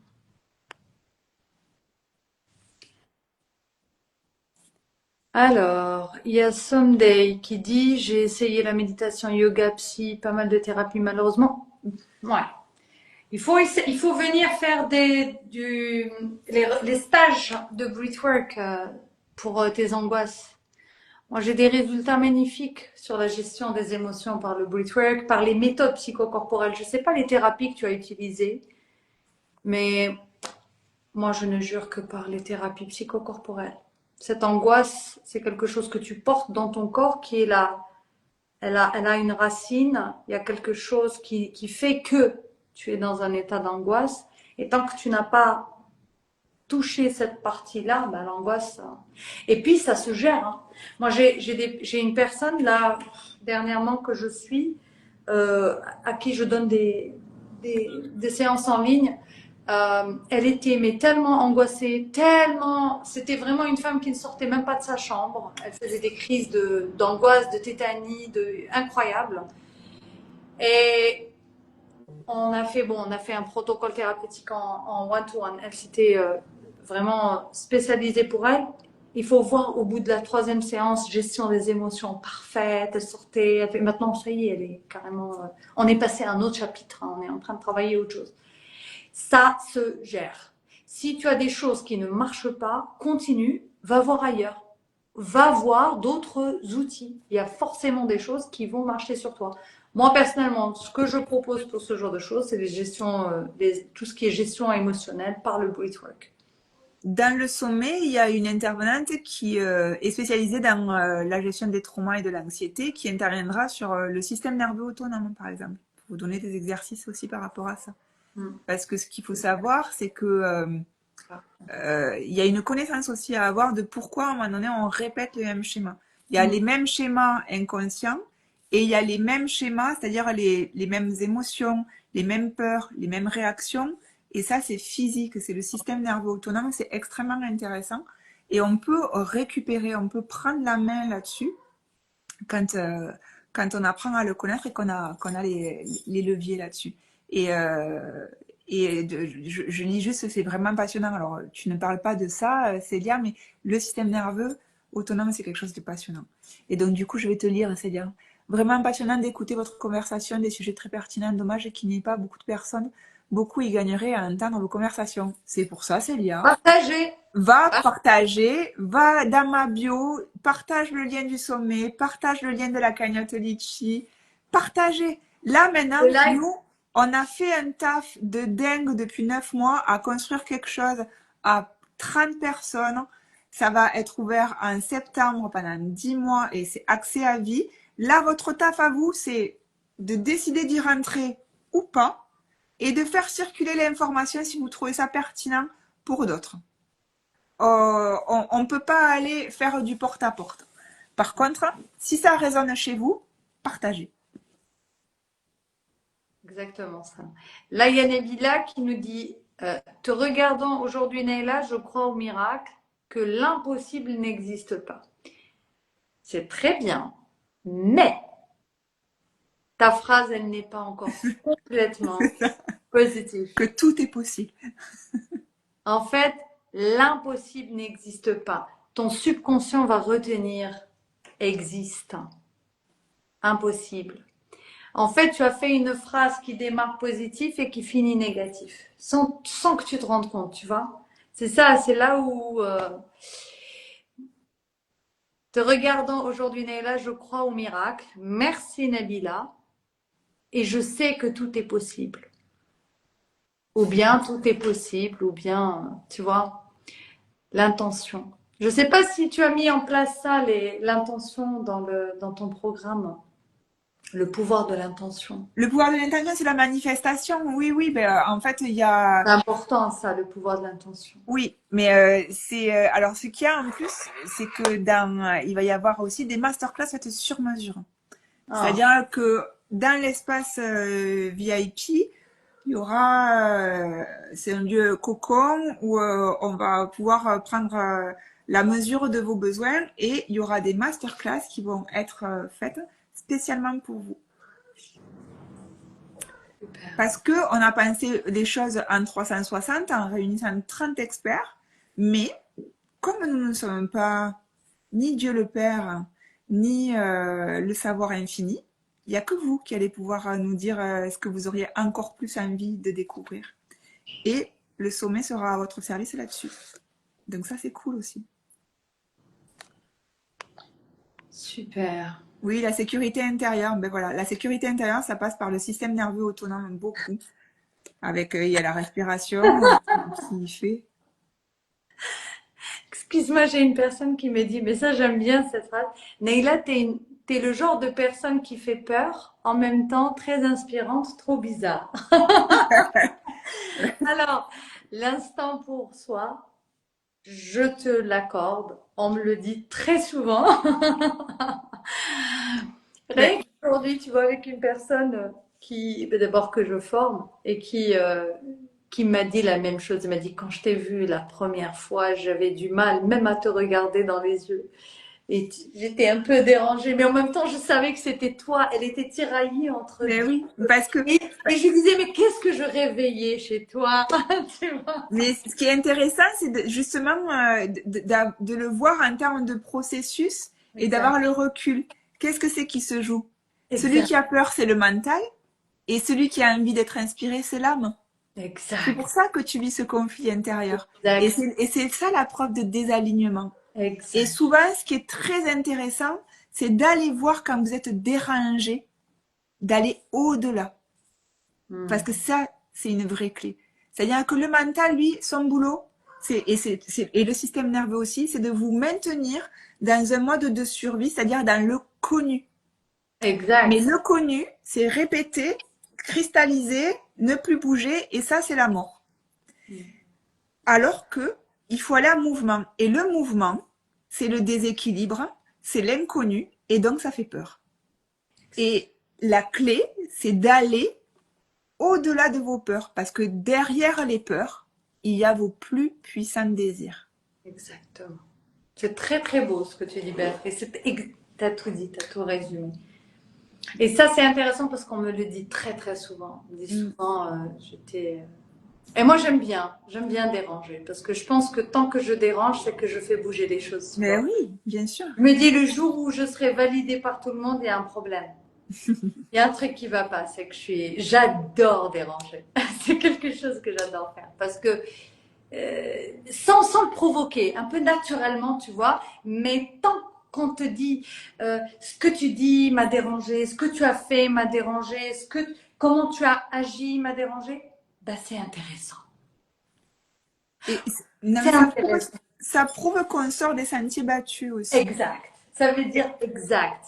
Alors, il y a Someday qui dit, j'ai essayé la méditation yoga psy, pas mal de thérapie malheureusement. Ouais. Il faut venir faire les stages de breathwork pour tes angoisses. Moi, j'ai des résultats magnifiques sur la gestion des émotions par le breathwork, par les méthodes psychocorporelles. Je ne sais pas les thérapies que tu as utilisées, mais moi, je ne jure que par les thérapies psychocorporelles. Cette angoisse, c'est quelque chose que tu portes dans ton corps qui est là. Elle a une racine. Il y a quelque chose qui fait que tu es dans un état d'angoisse. Et tant que tu n'as pas touché cette partie-là, ben, l'angoisse. Et puis, ça se gère. Hein. Moi, j'ai une personne là, dernièrement, que je suis, à qui je donne des séances en ligne. Elle était mais tellement angoissée, tellement. C'était vraiment une femme qui ne sortait même pas de sa chambre. Elle faisait des crises d'angoisse, de tétanie, incroyables. Et on a fait un protocole thérapeutique en one-to-one. Elle s'était vraiment spécialisée pour elle. Il faut voir au bout de la troisième séance, gestion des émotions parfaite. Elle sortait, maintenant ça y est, elle est carrément. On est passé à un autre chapitre. Hein, on est en train de travailler autre chose. Ça se gère. Si tu as des choses qui ne marchent pas, continue, va voir ailleurs. Va voir d'autres outils. Il y a forcément des choses qui vont marcher sur toi. Moi, personnellement, ce que je propose pour ce genre de choses, c'est tout ce qui est gestion émotionnelle par le breathwork. Dans le sommet, il y a une intervenante qui est spécialisée dans la gestion des traumas et de l'anxiété, qui interviendra sur le système nerveux autonome, par exemple, pour vous donner des exercices aussi par rapport à ça. Mm. Parce que ce qu'il faut savoir, c'est que il y a une connaissance aussi à avoir de pourquoi à un moment donné on répète les mêmes schémas. Il y a Mm. les mêmes schémas inconscients et il y a les mêmes schémas, c'est-à-dire les mêmes émotions, les mêmes peurs, les mêmes réactions. Et ça, c'est physique, c'est le système nerveux autonome, c'est extrêmement intéressant. Et on peut récupérer, on peut prendre la main là-dessus quand, quand on apprend à le connaître et qu'on a les leviers là-dessus. Et, Et je lis juste, c'est vraiment passionnant. Alors, tu ne parles pas de ça, Célia, mais le système nerveux autonome, c'est quelque chose de passionnant. Et donc, du coup, je vais te lire, Célia. Vraiment passionnant d'écouter votre conversation, des sujets très pertinents. Dommage qu'il n'y ait pas beaucoup de personnes. Beaucoup y gagneraient à entendre vos conversations. C'est pour ça, Célia. Partagez. Va partager, va dans ma bio, partage le lien du sommet, partage le lien de la cagnotte Litchi, partagez. Là maintenant, Le live. nous, on a fait un taf de dingue depuis 9 mois à construire quelque chose à 30 personnes. Ça va être ouvert en septembre pendant 10 mois et c'est accès à vie. Là, votre taf à vous, c'est de décider d'y rentrer ou pas et de faire circuler l'information si vous trouvez ça pertinent pour d'autres. On ne peut pas aller faire du porte-à-porte. Par contre, si ça résonne chez vous, partagez. Exactement ça. Là, il y a Nabila qui nous dit te regardant aujourd'hui, Naila, je crois au miracle, que l'impossible n'existe pas. C'est très bien, mais ta phrase, elle n'est pas encore complètement positive. Que tout est possible. En fait, l'impossible n'existe pas. Ton subconscient va retenir existe, impossible. En fait, tu as fait une phrase qui démarre positif et qui finit négatif, sans que tu te rendes compte, tu vois. C'est ça, c'est là où, te regardant aujourd'hui, Naila, je crois au miracle. Merci, Nabila. Et je sais que tout est possible. Ou bien tout est possible, ou bien, tu vois, l'intention. Je ne sais pas si tu as mis en place ça, l'intention dans ton programme, le pouvoir de l'intention. Le pouvoir de l'intention, c'est la manifestation. Oui, oui, en fait, il y a... C'est important ça, le pouvoir de l'intention. Oui, mais c'est... alors, ce qu'il y a en plus, c'est que il va y avoir aussi des masterclass faites sur mesure. Ah, C'est-à-dire que dans l'espace VIP, il y aura... c'est un lieu cocon où on va pouvoir prendre la mesure de vos besoins et il y aura des masterclass qui vont être faites spécialement pour vous. super. Parce que on a pensé les choses en 360 en réunissant 30 experts, mais comme nous ne sommes pas ni Dieu le Père, ni le savoir infini, il n'y a que vous qui allez pouvoir nous dire ce que vous auriez encore plus envie de découvrir. Et le sommet sera à votre service là-dessus. Donc ça, c'est cool aussi. Super. Oui, la sécurité intérieure, ben voilà, la sécurité intérieure, ça passe par le système nerveux autonome beaucoup. Avec, il y a la respiration qui fait. Excuse-moi, j'ai une personne qui me dit, mais ça j'aime bien cette phrase. Neila, t'es le genre de personne qui fait peur, en même temps très inspirante, trop bizarre. Alors, l'instant pour soi, je te l'accorde. On me le dit très souvent. Ben, Rien qu'aujourd'hui, tu vois, avec une personne qui, d'abord que je forme et qui m'a dit la même chose. Elle m'a dit, quand je t'ai vu la première fois, j'avais du mal même à te regarder dans les yeux. Et j'étais un peu dérangée, mais en même temps, je savais que c'était toi. Elle était tiraillée entre ben deux. oui, parce que, Et je lui disais, mais qu'est-ce que je réveillais chez toi? Tu vois? mais ce qui est intéressant, c'est justement de le voir en termes de processus et Exact. d'avoir le recul. Qu'est-ce que c'est qui se joue? Celui Exact. qui a peur, c'est le mental, et celui qui a envie d'être inspiré, c'est l'âme. C'est Exact. pour ça que tu vis ce conflit intérieur. Exact. Et c'est ça la preuve de désalignement. Et Exact. souvent, ce qui est très intéressant, c'est d'aller voir quand vous êtes dérangé, d'aller au-delà. Parce Hmm. que ça, c'est une vraie clé. C'est-à-dire que le mental, lui, son boulot, et le système nerveux aussi, c'est de vous maintenir dans un mode de survie, c'est-à-dire dans le connu. Mais Exact. le connu, c'est répéter, cristalliser, ne plus bouger, et ça, c'est la mort. Alors que il faut aller en mouvement. Et le mouvement, c'est le déséquilibre, c'est l'inconnu, et donc ça fait peur. Et la clé, c'est d'aller au-delà de vos peurs, parce que derrière les peurs, il y a vos plus puissants désirs. Exactement. C'est très très beau ce que tu dis, Béatrice. T'as tout dit, t'as tout résumé. Et ça, c'est intéressant parce qu'on me le dit très très souvent. On me dit Mm. souvent, Et moi, j'aime bien déranger parce que je pense que tant que je dérange, c'est que je fais bouger les choses, tu Mais vois. oui, bien sûr. Je me dis, le jour où je serai validée par tout le monde, il y a un problème. Il y a un truc qui va pas, c'est que j'adore déranger. C'est quelque chose que j'adore faire parce que sans le provoquer, un peu naturellement, tu vois, mais tant qu'on te dit ce que tu dis m'a dérangé, ce que tu as fait m'a dérangé, comment tu as agi m'a dérangé, bah c'est intéressant. Et non, mais C'est intéressant. ça prouve qu'on sort des sentiers battus aussi. Exact. Ça veut dire exact.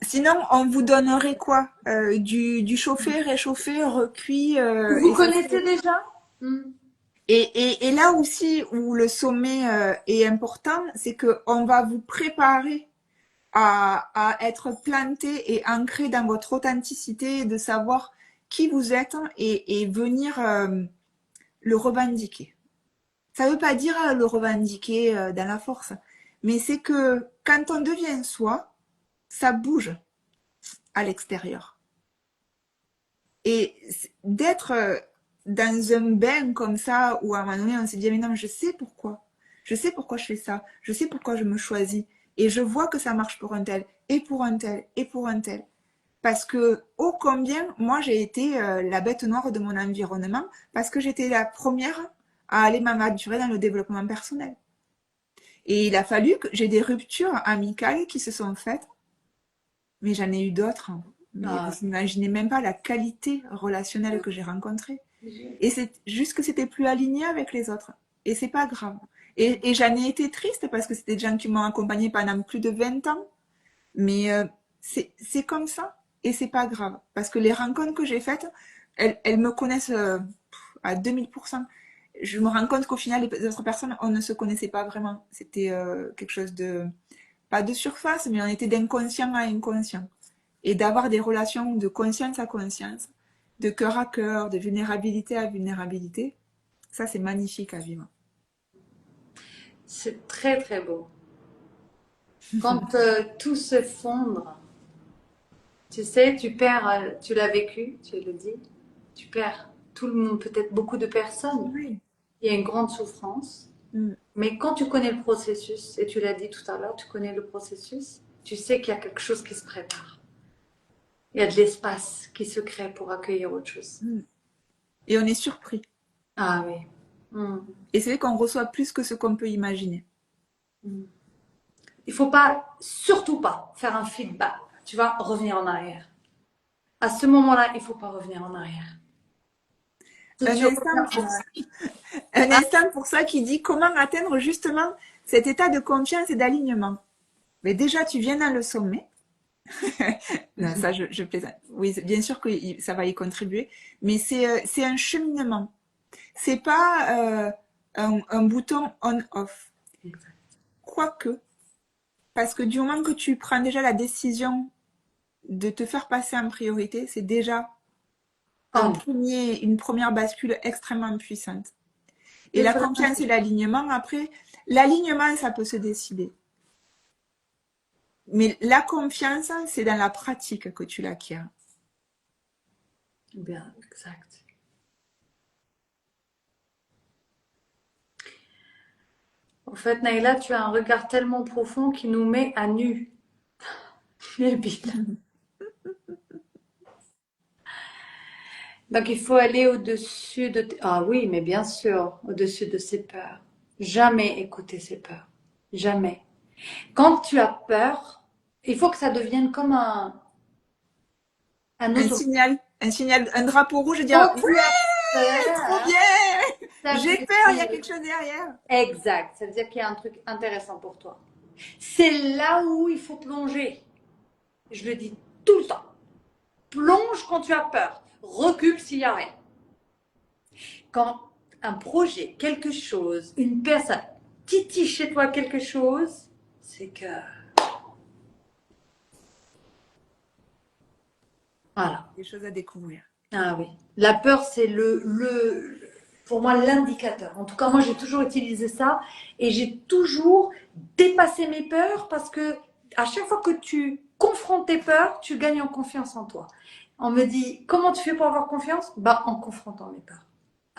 Sinon, on vous donnerait quoi? Du chauffé, réchauffé, recuit, Vous et ça connaissez serait... déjà? Hmm. Et là aussi où le sommet est important, c'est que on va vous préparer à être planté et ancré dans votre authenticité, de savoir qui vous êtes et venir le revendiquer. Ça veut pas dire le revendiquer dans la force, mais c'est que quand on devient soi, ça bouge à l'extérieur. Et d'être dans un bain comme ça, où à un moment donné, on s'est dit, mais non, je sais pourquoi. Je sais pourquoi je fais ça. Je sais pourquoi je me choisis. Et je vois que ça marche pour un tel, et pour un tel, et pour un tel. Parce que, ô combien, moi, j'ai été la bête noire de mon environnement, parce que j'étais la première à aller m'aventurer dans le développement personnel. Et il a fallu que j'ai des ruptures amicales qui se sont faites, mais j'en ai eu d'autres. Mais vous Ah, imaginez même pas la qualité relationnelle que j'ai rencontrée. Et c'est juste que c'était plus aligné avec les autres. Et c'est pas grave. Et j'en ai été triste parce que c'était des gens qui m'ont accompagnée pendant plus de 20 ans. Mais c'est comme ça. Et c'est pas grave. Parce que les rencontres que j'ai faites, elles me connaissent à 2000%. Je me rends compte qu'au final, les autres personnes, on ne se connaissait pas vraiment. C'était quelque chose de, pas de surface, mais on était d'inconscient à inconscient. Et d'avoir des relations de conscience à conscience, de cœur à cœur, de vulnérabilité à vulnérabilité, ça c'est magnifique à vivre. c'est très très beau. Quand tout se fondre, tu sais, tu perds, tu l'as vécu, tu le dis, tu perds tout le monde, peut-être beaucoup de personnes. Oui. Il y a une grande souffrance. Mm. Mais quand tu connais le processus, et tu l'as dit tout à l'heure, tu connais le processus, tu sais qu'il y a quelque chose qui se prépare. Il y a de l'espace qui se crée pour accueillir autre chose. Mm. Et on est surpris. Ah oui. Hmm. Et c'est vrai qu'on reçoit plus que ce qu'on peut imaginer. Hmm. Il faut pas, surtout pas, faire un feedback. Tu vas revenir en arrière. À ce moment-là, il faut pas revenir en arrière. Si Un tu reviens instant en pour, arrière, un hein, instant pour ça qui dit comment atteindre justement cet état de confiance et d'alignement. Mais déjà, tu viens dans le sommet. Non, ça, je plaisante. Oui, bien sûr que ça va y contribuer, mais c'est un cheminement. C'est pas un bouton on-off. Quoique, parce que du moment que tu prends déjà la décision de te faire passer en priorité, c'est déjà on. une première bascule extrêmement puissante. Et Mais la vraiment, confiance et l'alignement, après, l'alignement, ça peut se décider. Mais la confiance, c'est dans la pratique que tu l'acquiers. bien, exact. En fait, Naïla, tu as un regard tellement profond qui nous met à nu. Mais vite. Donc, il faut aller au-dessus de... Ah oui, mais bien sûr, au-dessus de ses peurs. Jamais écouter ses peurs. Jamais. Quand tu as peur, il faut que ça devienne comme un auto. Un signal, un drapeau rouge, et dire Quand tu as ouais, trop peur, bien, ça j'ai veut peur, il y a dire... quelque chose derrière. Exact. Ça veut dire qu'il y a un truc intéressant pour toi. C'est là où il faut plonger. Je le dis tout le temps. Plonge quand tu as peur. Recule s'il n'y a rien. Quand un projet, quelque chose, une personne titille chez toi quelque chose, c'est que... Voilà. Des choses à découvrir. Ah oui. La peur, c'est pour moi, l'indicateur. En tout cas, moi, j'ai toujours utilisé ça et j'ai toujours dépassé mes peurs parce que à chaque fois que tu confrontes tes peurs, tu gagnes en confiance en toi. On me dit, comment tu fais pour avoir confiance? Bah, en confrontant mes peurs.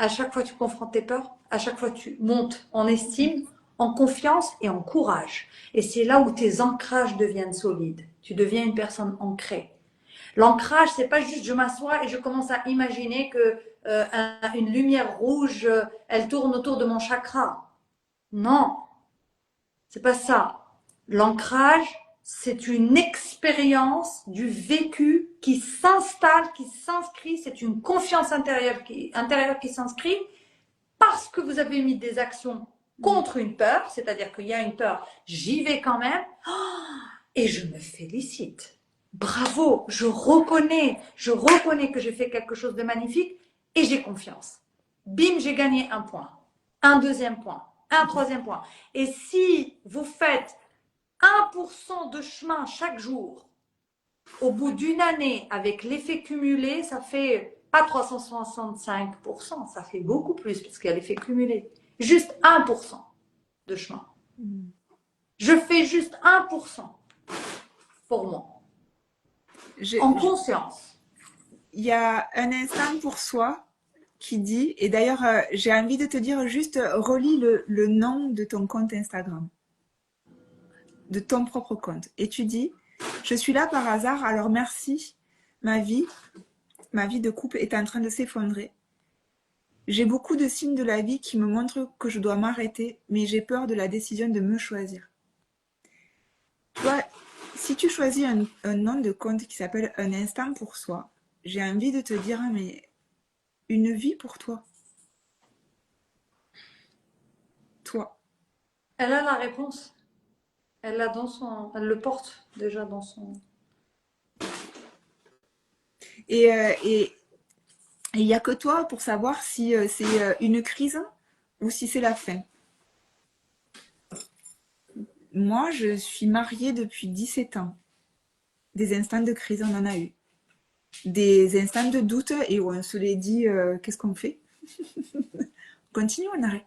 À chaque fois, tu confrontes tes peurs. À chaque fois, tu montes en estime, en confiance et en courage. Et c'est là où tes ancrages deviennent solides. Tu deviens une personne ancrée. L'ancrage, c'est pas juste je m'assois et je commence à imaginer que une lumière rouge, elle tourne autour de mon chakra. Non, c'est pas ça. L'ancrage, c'est une expérience du vécu qui s'installe, qui s'inscrit. C'est une confiance intérieure qui s'inscrit parce que vous avez mis des actions contre une peur, c'est-à-dire qu'il y a une peur, j'y vais quand même, et je me félicite. Bravo, je reconnais que j'ai fait quelque chose de magnifique et j'ai confiance. Bim, j'ai gagné un point, un deuxième point, un troisième point. Et si vous faites 1% de chemin chaque jour, au bout d'une année, avec l'effet cumulé, ça fait pas 365%, ça fait beaucoup plus parce qu'il y a l'effet cumulé. Juste 1% de chemin. Je fais juste 1% pour moi. En conscience. Il y a un instant pour soi qui dit, et d'ailleurs, j'ai envie de te dire juste, relis le nom de ton compte Instagram, de ton propre compte. Et tu dis, je suis là par hasard, alors merci, ma vie de couple est en train de s'effondrer. J'ai beaucoup de signes de la vie qui me montrent que je dois m'arrêter, mais j'ai peur de la décision de me choisir. Tu vois, si tu choisis un nom de compte qui s'appelle Un instant pour soi, j'ai envie de te dire, mais une vie pour toi. Toi. Elle a la réponse. Elle le porte déjà dans son. Et il n'y a que toi pour savoir si c'est une crise ou si c'est la fin. Moi, je suis mariée depuis 17 ans. Des instants de crise, on en a eu. Des instants de doute et où on se les dit, qu'est-ce qu'on fait? Continue, on arrête.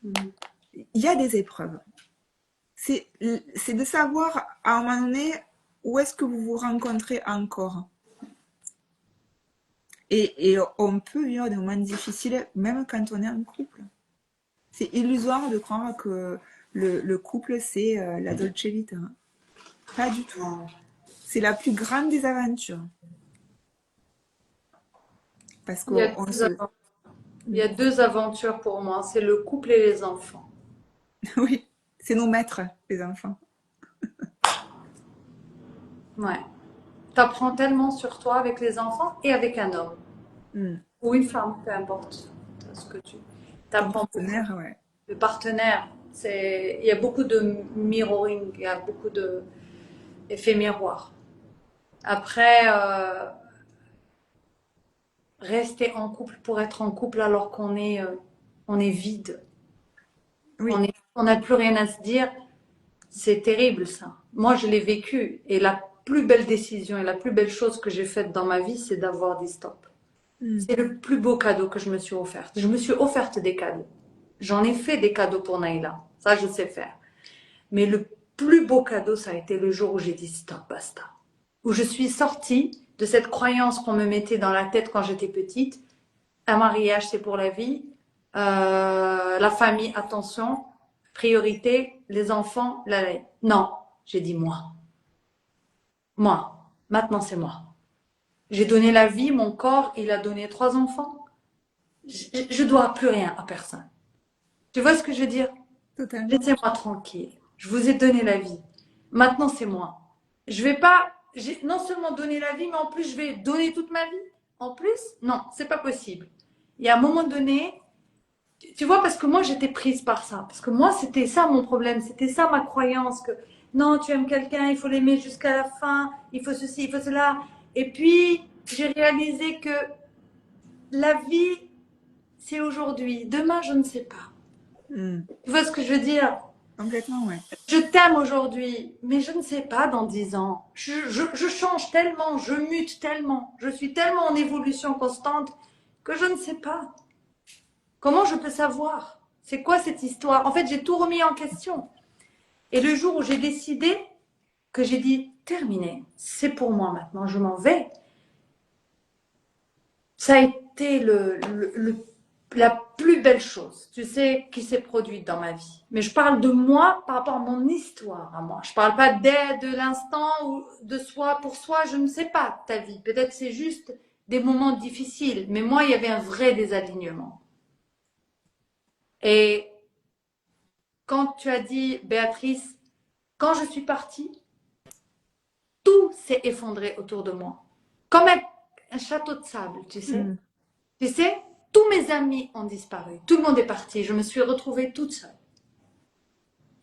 Il y a des épreuves. C'est de savoir à un moment donné où est-ce que vous vous rencontrez encore. Et on peut vivre des moments difficiles même quand on est en couple. C'est illusoire de croire que le couple, c'est la Dolce Vita. Hein. Pas du tout. C'est la plus grande des aventures. Parce Il y a qu'on deux se... aventures. Il y a deux aventures pour moi, c'est le couple et les enfants. Oui, c'est nos maîtres, les enfants. Ouais. T'apprends tellement sur toi avec les enfants et avec un homme Mm. ou une femme, peu importe ce que tu. Ton T'apprends beaucoup partenaire, ouais. de partenaires. Il y a beaucoup de mirroring, il y a beaucoup de effets miroirs. Après, rester en couple pour être en couple alors on est vide, Oui. on n'a plus rien à se dire, c'est terrible ça. Moi, je l'ai vécu et la plus belle décision et la plus belle chose que j'ai faite dans ma vie, c'est d'avoir dit stop. Mm. C'est le plus beau cadeau que je me suis offert. Je me suis offerte des cadeaux. J'en ai fait des cadeaux pour Naïla. Ça, je sais faire. Mais le plus beau cadeau, ça a été le jour où j'ai dit stop, basta. Où je suis sortie de cette croyance qu'on me mettait dans la tête quand j'étais petite. Un mariage, c'est pour la vie. La famille, attention. Priorité, les enfants, non. J'ai dit moi. Moi. Maintenant, c'est moi. J'ai donné la vie, mon corps, il a donné 3 enfants. Je dois plus rien à personne. Tu vois ce que je veux dire? Totalement. Laissez-moi tranquille. Je vous ai donné la vie. Maintenant, c'est moi. Je vais pas, j'ai non seulement donné la vie, mais en plus, je vais donner toute ma vie. En plus, non, c'est pas possible. Il y a un moment donné, tu vois, parce que moi, j'étais prise par ça. Parce que moi, c'était ça mon problème. C'était ça ma croyance que non, tu aimes quelqu'un, il faut l'aimer jusqu'à la fin, il faut ceci, il faut cela. Et puis, j'ai réalisé que la vie, c'est aujourd'hui. Demain, je ne sais pas. Mm. Tu vois ce que je veux dire? Complètement, ouais. Je t'aime aujourd'hui, mais je ne sais pas dans 10 ans. Je change tellement, je mute tellement, je suis tellement en évolution constante que je ne sais pas. Comment je peux savoir? C'est quoi cette histoire? En fait, j'ai tout remis en question. Et le jour où j'ai décidé, que j'ai dit, terminé, c'est pour moi maintenant, je m'en vais. Ça a été la plus belle chose, tu sais, qui s'est produite dans ma vie. Mais je parle de moi par rapport à mon histoire à moi. Je parle pas de l'instant ou de soi pour soi, je ne sais pas ta vie. Peut-être c'est juste des moments difficiles. Mais moi, il y avait un vrai désalignement. Et quand tu as dit, Béatrice, quand je suis partie, tout s'est effondré autour de moi. Comme un château de sable, tu sais. Mm. Tu sais, tous mes amis ont disparu. Tout le monde est parti. Je me suis retrouvée toute seule,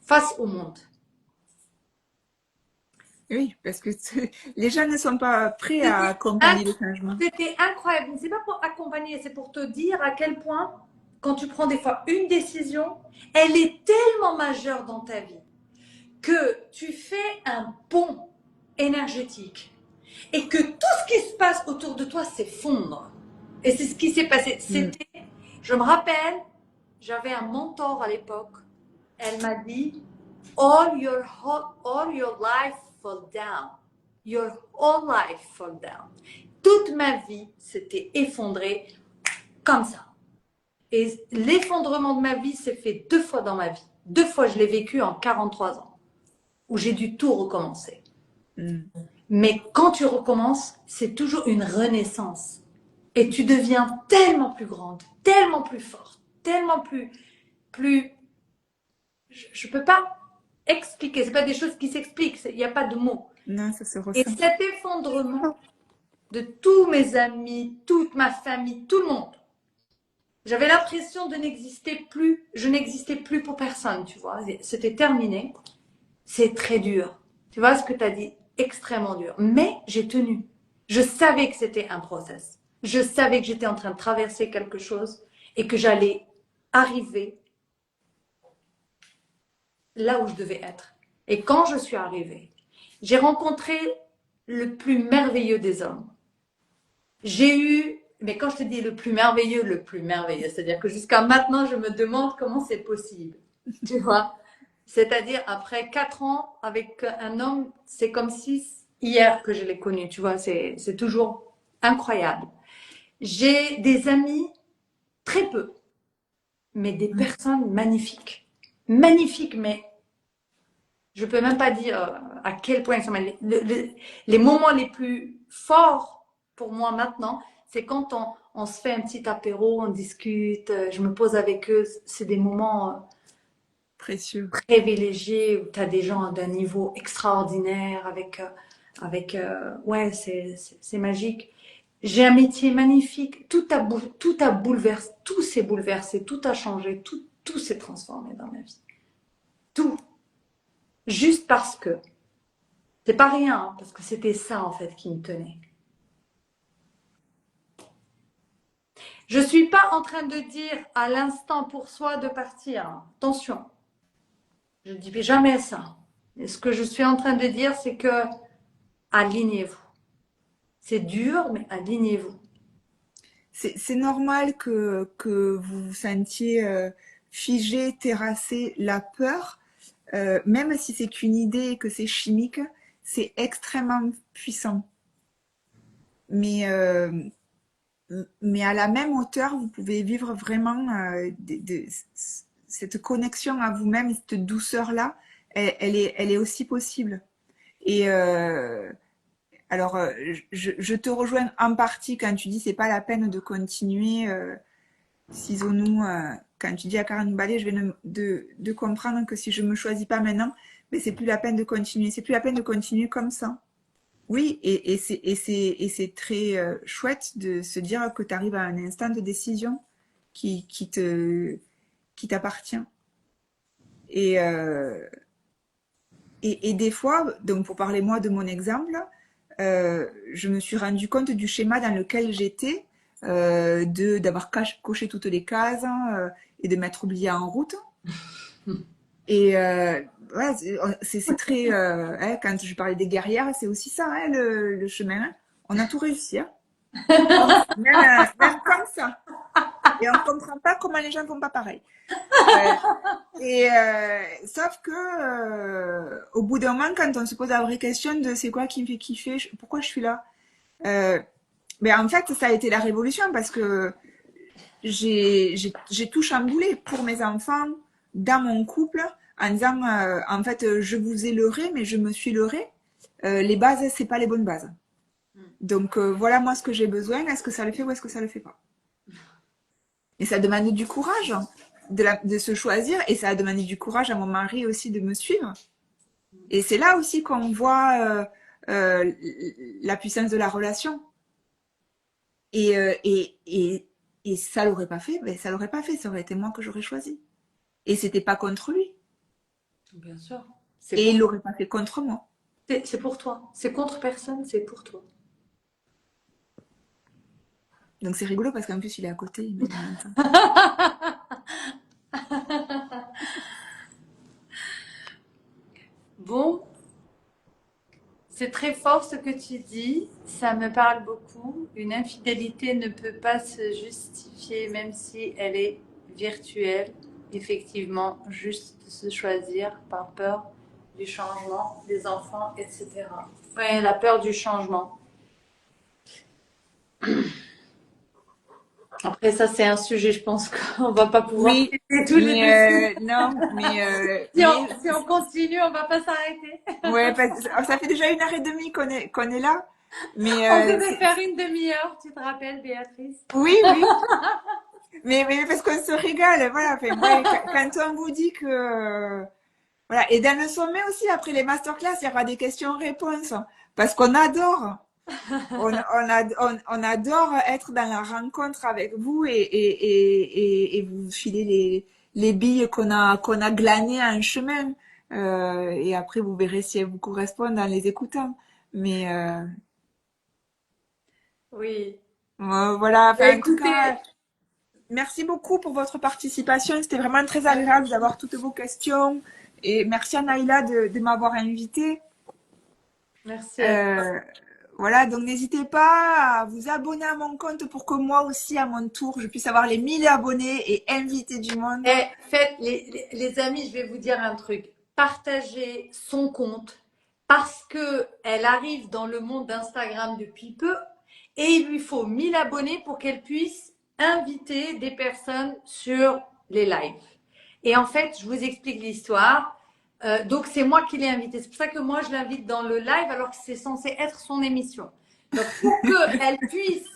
face au monde. Oui, parce que les gens ne sont pas prêts à C'était accompagner inc- les changements. c'était incroyable. C'est pas pour accompagner, c'est pour te dire à quel point, quand tu prends des fois une décision, elle est tellement majeure dans ta vie que tu fais un bond énergétique et que tout ce qui se passe autour de toi s'effondre. Et c'est ce qui s'est passé. Mm. Je me rappelle, j'avais un mentor à l'époque. Elle m'a dit, all your life fall down. Your whole life fall down. Toute ma vie s'était effondrée comme ça. Et l'effondrement de ma vie s'est fait 2 fois dans ma vie. 2 fois, je l'ai vécu en 43 ans, où j'ai dû tout recommencer. Mm. Mais quand tu recommences, c'est toujours une renaissance. Et tu deviens tellement plus grande, tellement plus forte, tellement plus. Je ne peux pas expliquer. C'est pas des choses qui s'expliquent. Il n'y a pas de mots. Non, ça se Et ressent. cet effondrement de tous mes amis, toute ma famille, tout le monde, j'avais l'impression de n'exister plus. Je n'existais plus pour personne, tu vois. C'était terminé. C'est très dur. Tu vois ce que tu as dit? Extrêmement dur. Mais j'ai tenu. Je savais que c'était un process. Je savais que j'étais en train de traverser quelque chose et que j'allais arriver là où je devais être. Et quand je suis arrivée, j'ai rencontré le plus merveilleux des hommes. J'ai eu, mais quand je te dis le plus merveilleux, c'est-à-dire que jusqu'à maintenant, je me demande comment c'est possible. Tu vois? C'est-à-dire, après 4 ans avec un homme, c'est comme si hier que je l'ai connu, tu vois, c'est toujours incroyable. J'ai des amis, très peu, mais des Mm. personnes magnifiques. Magnifiques, mais je peux même pas dire à quel point ils sont magnifiques. Les moments les plus forts pour moi maintenant, c'est quand on se fait un petit apéro, on discute, je me pose avec eux. C'est des moments Précieux. privilégié où tu as des gens d'un niveau extraordinaire ouais, c'est magique. J'ai un métier magnifique. Tout a bouleversé, tout s'est bouleversé, tout a changé, tout s'est transformé dans ma vie. Tout. Juste parce que. C'est pas rien, hein, parce que c'était ça en fait qui me tenait. Je suis pas en train de dire à l'instant pour soi de partir, hein. Attention. Je ne dis jamais ça. Et ce que je suis en train de dire, c'est que alignez-vous. C'est dur, mais alignez-vous. C'est normal que vous vous sentiez figé, terrassé. La peur, même si c'est qu'une idée et que c'est chimique, c'est extrêmement puissant. Mais, euh, mais à la même hauteur, vous pouvez vivre vraiment cette connexion à vous-même, et cette douceur-là, elle est aussi possible. Et alors, je te rejoins en partie quand tu dis c'est pas la peine de continuer. Ciseaux-nous, quand tu dis à Karen Ballet, je viens de comprendre que si je me choisis pas maintenant, mais c'est plus la peine de continuer. C'est plus la peine de continuer comme ça. Oui, et c'est très chouette de se dire que tu arrives à un instant de décision qui t'appartient. Et, euh, et des fois, donc pour parler moi de mon exemple, je me suis rendu compte du schéma dans lequel j'étais, d'avoir coché toutes les cases et de m'être oubliée en route. Et ouais, c'est très. Hein, quand je parlais des guerrières, c'est aussi ça, hein, le chemin. Hein. On a tout réussi. Hein. Même comme ça. Et on ne comprend pas comment les gens ne font pas pareil. Euh, sauf que au bout d'un moment, quand on se pose la vraie question de c'est quoi qui me fait kiffer, pourquoi je suis là, euh, Mais en fait, ça a été la révolution parce que j'ai tout chamboulé pour mes enfants, dans mon couple, en disant, en fait, je vous ai leurré, mais je me suis leurré. Les bases, c'est pas les bonnes bases. Donc, voilà moi ce que j'ai besoin. Est-ce que ça le fait ou est-ce que ça le fait pas? Et ça demande du courage de se choisir et ça a demandé du courage à mon mari aussi de me suivre. Et c'est là aussi qu'on voit la puissance de la relation. Et, et ça l'aurait pas fait, ben ça l'aurait pas fait, ça aurait été moi que j'aurais choisi. Et c'était pas contre lui. Bien sûr. Et il l'aurait pas fait contre moi. C'est pour toi. C'est contre personne, c'est pour toi. Donc c'est rigolo parce qu'en plus il est à côté, il m'aide en même temps. Bon, c'est très fort ce que tu dis, ça me parle beaucoup. Une infidélité ne peut pas se justifier même si elle est virtuelle. Effectivement, juste se choisir par peur du changement des enfants, etc. Ouais, la peur du changement. Après, ça, c'est un sujet, je pense qu'on va pas pouvoir Oui, traiter tous les deux. mais non, Si on continue, on va pas s'arrêter. ouais, ça fait déjà 1 heure et demie qu'on est là. Mais On devait faire une demi-heure, tu te rappelles, Béatrice? oui, oui. Mais parce qu'on se régale, voilà. Enfin, ouais, quand on vous dit que voilà. Et dans le sommet aussi, après les masterclass, il y aura des questions-réponses. Parce qu'on adore. On adore être dans la rencontre avec vous et vous filer les billes qu'on a glanées en chemin. Et après, vous verrez si elles vous correspondent en les écoutant. Mais Oui. voilà, Bah, enfin, en tout écoutez, cas, merci beaucoup pour votre participation. C'était vraiment très agréable d'avoir toutes vos questions. Et merci à Naïla de m'avoir invitée. merci à toi. Euh, voilà, donc n'hésitez pas à vous abonner à mon compte pour que moi aussi, à mon tour, je puisse avoir les 1000 abonnés et inviter du monde. Eh, faites, les amis, je vais vous dire un truc. Partagez son compte parce que elle arrive dans le monde d'Instagram depuis peu et il lui faut 1 000 abonnés pour qu'elle puisse inviter des personnes sur les lives. Et en fait, je vous explique l'histoire. Donc, c'est moi qui l'ai invitée. C'est pour ça que moi, je l'invite dans le live alors que c'est censé être son émission. Donc, pour qu'elle puisse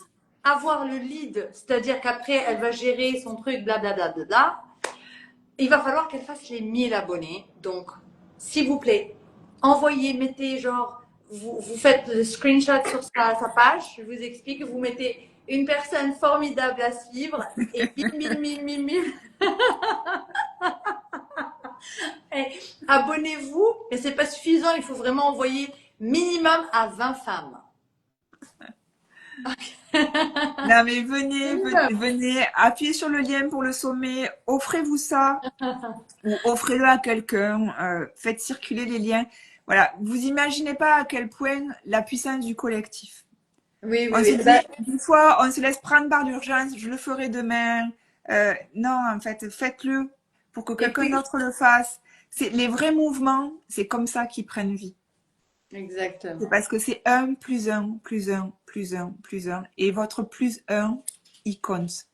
avoir le lead, c'est-à-dire qu'après, elle va gérer son truc, blablabla, il va falloir qu'elle fasse les 1 000 abonnés. Donc, s'il vous plaît, envoyez, mettez genre, vous faites le screenshot sur sa page, je vous explique, vous mettez une personne formidable à suivre et bim, bim, bim, bim, bim. Et abonnez-vous, mais c'est pas suffisant, il faut vraiment envoyer minimum à 20 femmes. Non, mais venez, Minimum. venez, appuyez sur le lien pour le sommet, offrez-vous ça ou offrez-le à quelqu'un, faites circuler les liens. Voilà, vous imaginez pas à quel point la puissance du collectif. Oui, oui, On se oui. dit, des fois, on se laisse prendre par l'urgence, je le ferai demain. Non, en fait, faites-le pour que Et quelqu'un puis, d'autre le fasse. C'est les vrais mouvements, c'est comme ça qu'ils prennent vie. C'est exactement. parce que c'est un plus un plus un plus un plus un et votre plus un, il compte.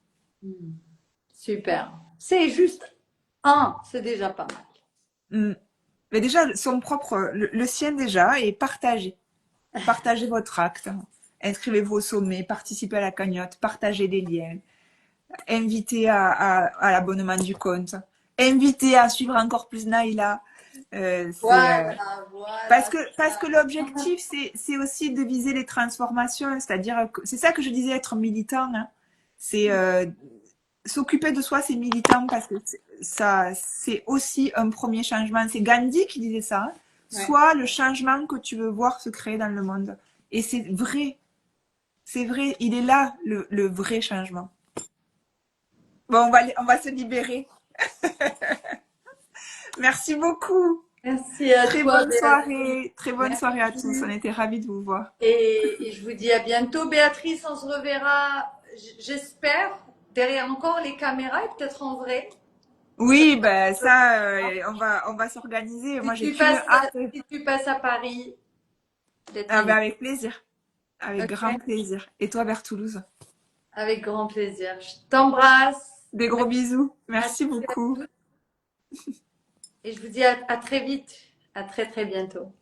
Super. C'est juste un, c'est déjà pas mal. Mm. Mais déjà, son propre, le sien déjà, est partagé. Partagez votre acte. Inscrivez-vous au sommet, participez à la cagnotte, partagez des liens. Invitez à l'abonnement du compte. Invitez à suivre encore plus Naïla. Voilà, voilà. Parce que l'objectif, c'est aussi de viser les transformations. C'est-à-dire que c'est ça que je disais être militant. Hein. C'est s'occuper de soi, c'est militant parce que ça, c'est aussi un premier changement. C'est Gandhi qui disait ça. Hein. Ouais. Soit le changement que tu veux voir se créer dans le monde. Et c'est vrai. C'est vrai. Il est là, le vrai changement. Bon, on va se libérer. Merci beaucoup. Merci à toi, Béatrice. Très bonne soirée à tous. On Merci. était ravis de vous voir. Et je vous dis à bientôt. Béatrice, on se reverra, j'espère, derrière encore les caméras et peut-être en vrai. Oui, ben ça, on va s'organiser. Si Moi, j'ai tu qu'une passes, hâte. si tu passes à Paris, let's Ah, ben meet. avec plaisir. avec grand Ok, plaisir. Et toi vers Toulouse? avec grand plaisir. Je t'embrasse. Des gros Merci bisous. à Merci toutes et à beaucoup. tous. Et je vous dis à très vite. À très très bientôt.